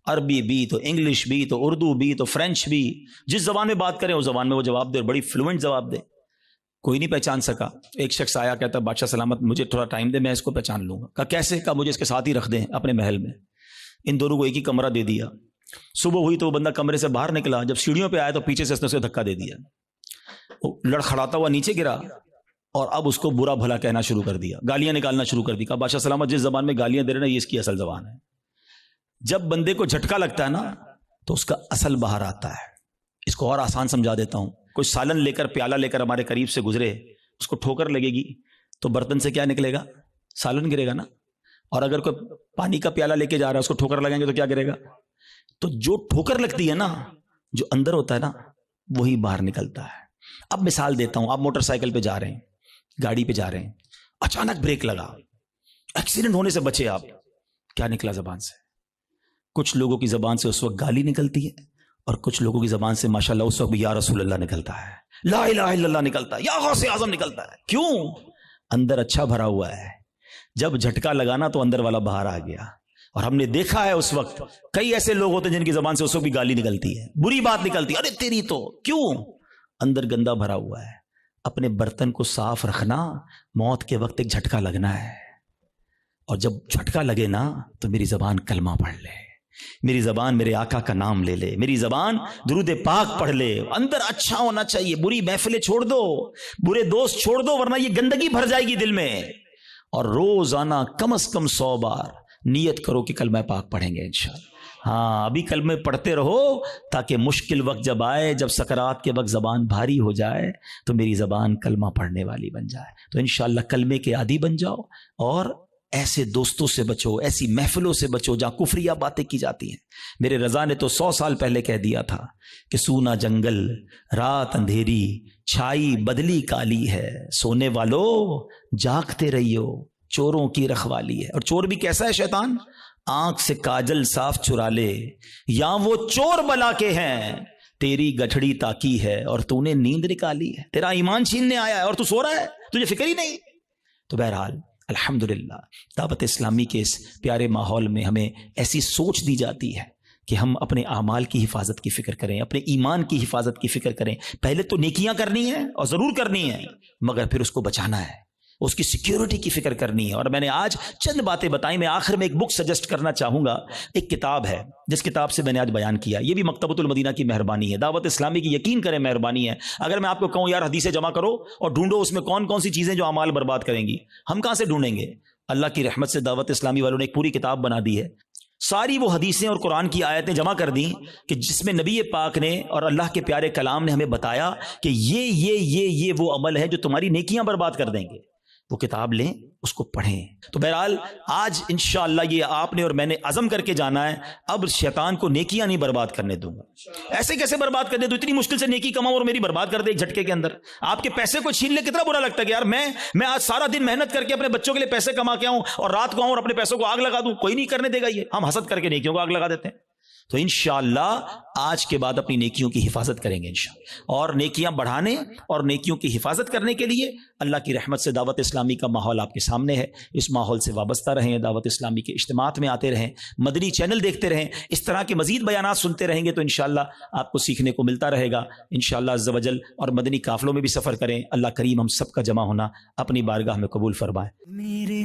عربی بھی تو انگلش بھی تو اردو بھی تو فرینچ بھی, جس زبان میں بات کریں اس زبان میں وہ جواب دے, اور بڑی فلوئنٹ جواب دے. کوئی نہیں پہچان سکا. ایک شخص آیا, کہتا بادشاہ سلامت مجھے تھوڑا ٹائم دے, میں اس کو پہچان لوں گا. کہا کیسے؟ کہا مجھے اس کے ساتھ ہی رکھ دیں اپنے محل میں. ان دونوں کو ایک ہی کمرہ دے دیا. صبح ہوئی تو وہ بندہ کمرے سے باہر نکلا, جب سیڑھیوں پہ آیا تو پیچھے سے اس نے اسے دھکا دے دیا, وہ لڑکھڑاتا ہوا نیچے گرا, اور اب اس کو برا بھلا کہنا شروع کر دیا, گالیاں نکالنا شروع کر دی. کہا بادشاہ سلامت جس زبان میں گالیاں دے رہے نا یہ اس کی اصل زبان ہے. جب بندے کو جھٹکا لگتا ہے نا تو اس کا اصل باہر آتا ہے. اس کو اور آسان سمجھا دیتا ہوں. کوئی سالن لے کر, پیالہ لے کر ہمارے قریب سے گزرے, اس کو ٹھوکر لگے گی تو برتن سے کیا نکلے گا؟ سالن گرے گا نا. اور اگر کوئی پانی کا پیالہ لے کے جا رہا ہے, اس کو ٹھوکر لگائیں گے تو کیا گرے گا؟ تو جو ٹھوکر لگتی ہے نا, جو اندر ہوتا ہے نا, وہی باہر نکلتا ہے. اب مثال دیتا ہوں, آپ موٹر سائیکل پہ جا رہے ہیں, گاڑی پہ جا رہے ہیں, اچانک بریک لگا, ایکسیڈنٹ ہونے سے بچے آپ, کیا نکلا زبان سے؟ کچھ لوگوں کی زبان سے اس وقت گالی نکلتی ہے, اور کچھ لوگوں کی زبان سے ماشاءاللہ اس وقت یا رسول اللہ نکلتا ہے, لا الہ الا اللہ نکلتا ہے, یا غوث اعظم نکلتا ہے. کیوں؟ اندر اچھا بھرا ہوا ہے. جب جھٹکا لگانا تو اندر والا باہر آ گیا. اور ہم نے دیکھا ہے اس وقت کئی ایسے لوگ ہوتے ہیں جن کی زبان سے اس وقت بھی گالی نکلتی ہے, بری بات نکلتی ہے, ارے تیری تو. کیوں؟ اندر گندا بھرا ہوا ہے. اپنے برتن کو صاف رکھنا, موت کے وقت ایک جھٹکا لگنا ہے, اور جب جھٹکا لگے نا تو میری زبان کلمہ پڑھ لے, میری زبان میرے آقا کا نام لے لے, میری زبان درود پاک پڑھ لے. اندر اچھا ہونا چاہیے, بری محفلیں چھوڑ دو, برے دوست چھوڑ دو, ورنہ یہ گندگی بھر جائے گی دل میں. اور روزانہ کم از کم 100 بار نیت کرو کہ کلمہ پاک پڑھیں گے انشاءاللہ. ہاں, ابھی کلمے پڑھتے رہو تاکہ مشکل وقت جب آئے, جب سکرات کے وقت زبان بھاری ہو جائے تو میری زبان کلمہ پڑھنے والی بن جائے. تو انشاءاللہ کلمے کے عادی بن جاؤ, اور ایسے دوستوں سے بچو, ایسی محفلوں سے بچو جہاں کفریہ باتیں کی جاتی ہیں. میرے رضا نے تو 100 سال پہلے کہہ دیا تھا کہ سونا جنگل, رات اندھیری, چھائی بدلی کالی ہے, سونے والو جاگتے رہیو, چوروں کی رکھوالی ہے. اور چور بھی کیسا ہے شیطان؟ آنکھ سے کاجل صاف چرا لے, یا وہ چور بلا کے ہیں, تیری گٹھڑی تاکی ہے اور تو نے نیند نکالی ہے. تیرا ایمان چھیننے آیا ہے اور تو سو رہا ہے, تجھے فکر ہی نہیں. تو بہرحال الحمدللہ دعوت اسلامی کے اس پیارے ماحول میں ہمیں ایسی سوچ دی جاتی ہے کہ ہم اپنے اعمال کی حفاظت کی فکر کریں, اپنے ایمان کی حفاظت کی فکر کریں. پہلے تو نیکیاں کرنی ہیں اور ضرور کرنی ہیں, مگر پھر اس کو بچانا ہے, اس کی سیکیورٹی کی فکر کرنی ہے. اور میں نے آج چند باتیں بتائیں. میں آخر میں ایک بک سجیسٹ کرنا چاہوں گا. ایک کتاب ہے جس کتاب سے میں نے آج بیان کیا, یہ بھی مکتبۃ المدینہ کی مہربانی ہے, دعوت اسلامی کی یقین کریں مہربانی ہے. اگر میں آپ کو کہوں یار حدیثیں جمع کرو اور ڈھونڈو اس میں کون کون سی چیزیں جو اعمال برباد کریں گی, ہم کہاں سے ڈھونڈیں گے؟ اللہ کی رحمت سے دعوت اسلامی والوں نے ایک پوری کتاب بنا دی ہے. ساری وہ حدیثیں اور قرآن کی آیتیں جمع کر دیں کہ جس میں نبی پاک نے اور اللہ کے پیارے کلام نے ہمیں بتایا کہ یہ وہ عمل ہے جو تمہاری نیکیاں برباد کر دیں گے. وہ کتاب لیں, اس کو پڑھیں. تو بہرحال آج انشاءاللہ یہ آپ نے اور میں نے عزم کر کے جانا ہے, اب شیطان کو نیکیاں نہیں برباد کرنے دوں گا. ایسے کیسے برباد کر دے؟ تو اتنی مشکل سے نیکی کماؤں اور میری برباد کر دے ایک جھٹکے کے اندر. آپ کے پیسے کو چھین لے, کتنا برا لگتا ہے کہ یار میں آج سارا دن محنت کر کے اپنے بچوں کے لیے پیسے کما کے آؤں اور رات کو آؤں اور اپنے پیسوں کو آگ لگا دوں. کوئی نہیں کرنے دے گا. یہ ہم حسد کر کے نیکیوں کو آگ لگا دیتے ہیں. تو انشاءاللہ آج کے بعد اپنی نیکیوں کی حفاظت کریں گے انشاءاللہ, اور نیکیاں بڑھانے اور نیکیوں کی حفاظت کرنے کے لیے اللہ کی رحمت سے دعوت اسلامی کا ماحول آپ کے سامنے ہے. اس ماحول سے وابستہ رہیں, دعوت اسلامی کے اجتماعات میں آتے رہیں, مدنی چینل دیکھتے رہیں, اس طرح کے مزید بیانات سنتے رہیں گے تو انشاءاللہ آپ کو سیکھنے کو ملتا رہے گا انشاءاللہ عز و جل. اور مدنی قافلوں میں بھی سفر کریں. اللہ کریم ہم سب کا جمع ہونا اپنی بارگاہ میں قبول فرمائے. میرے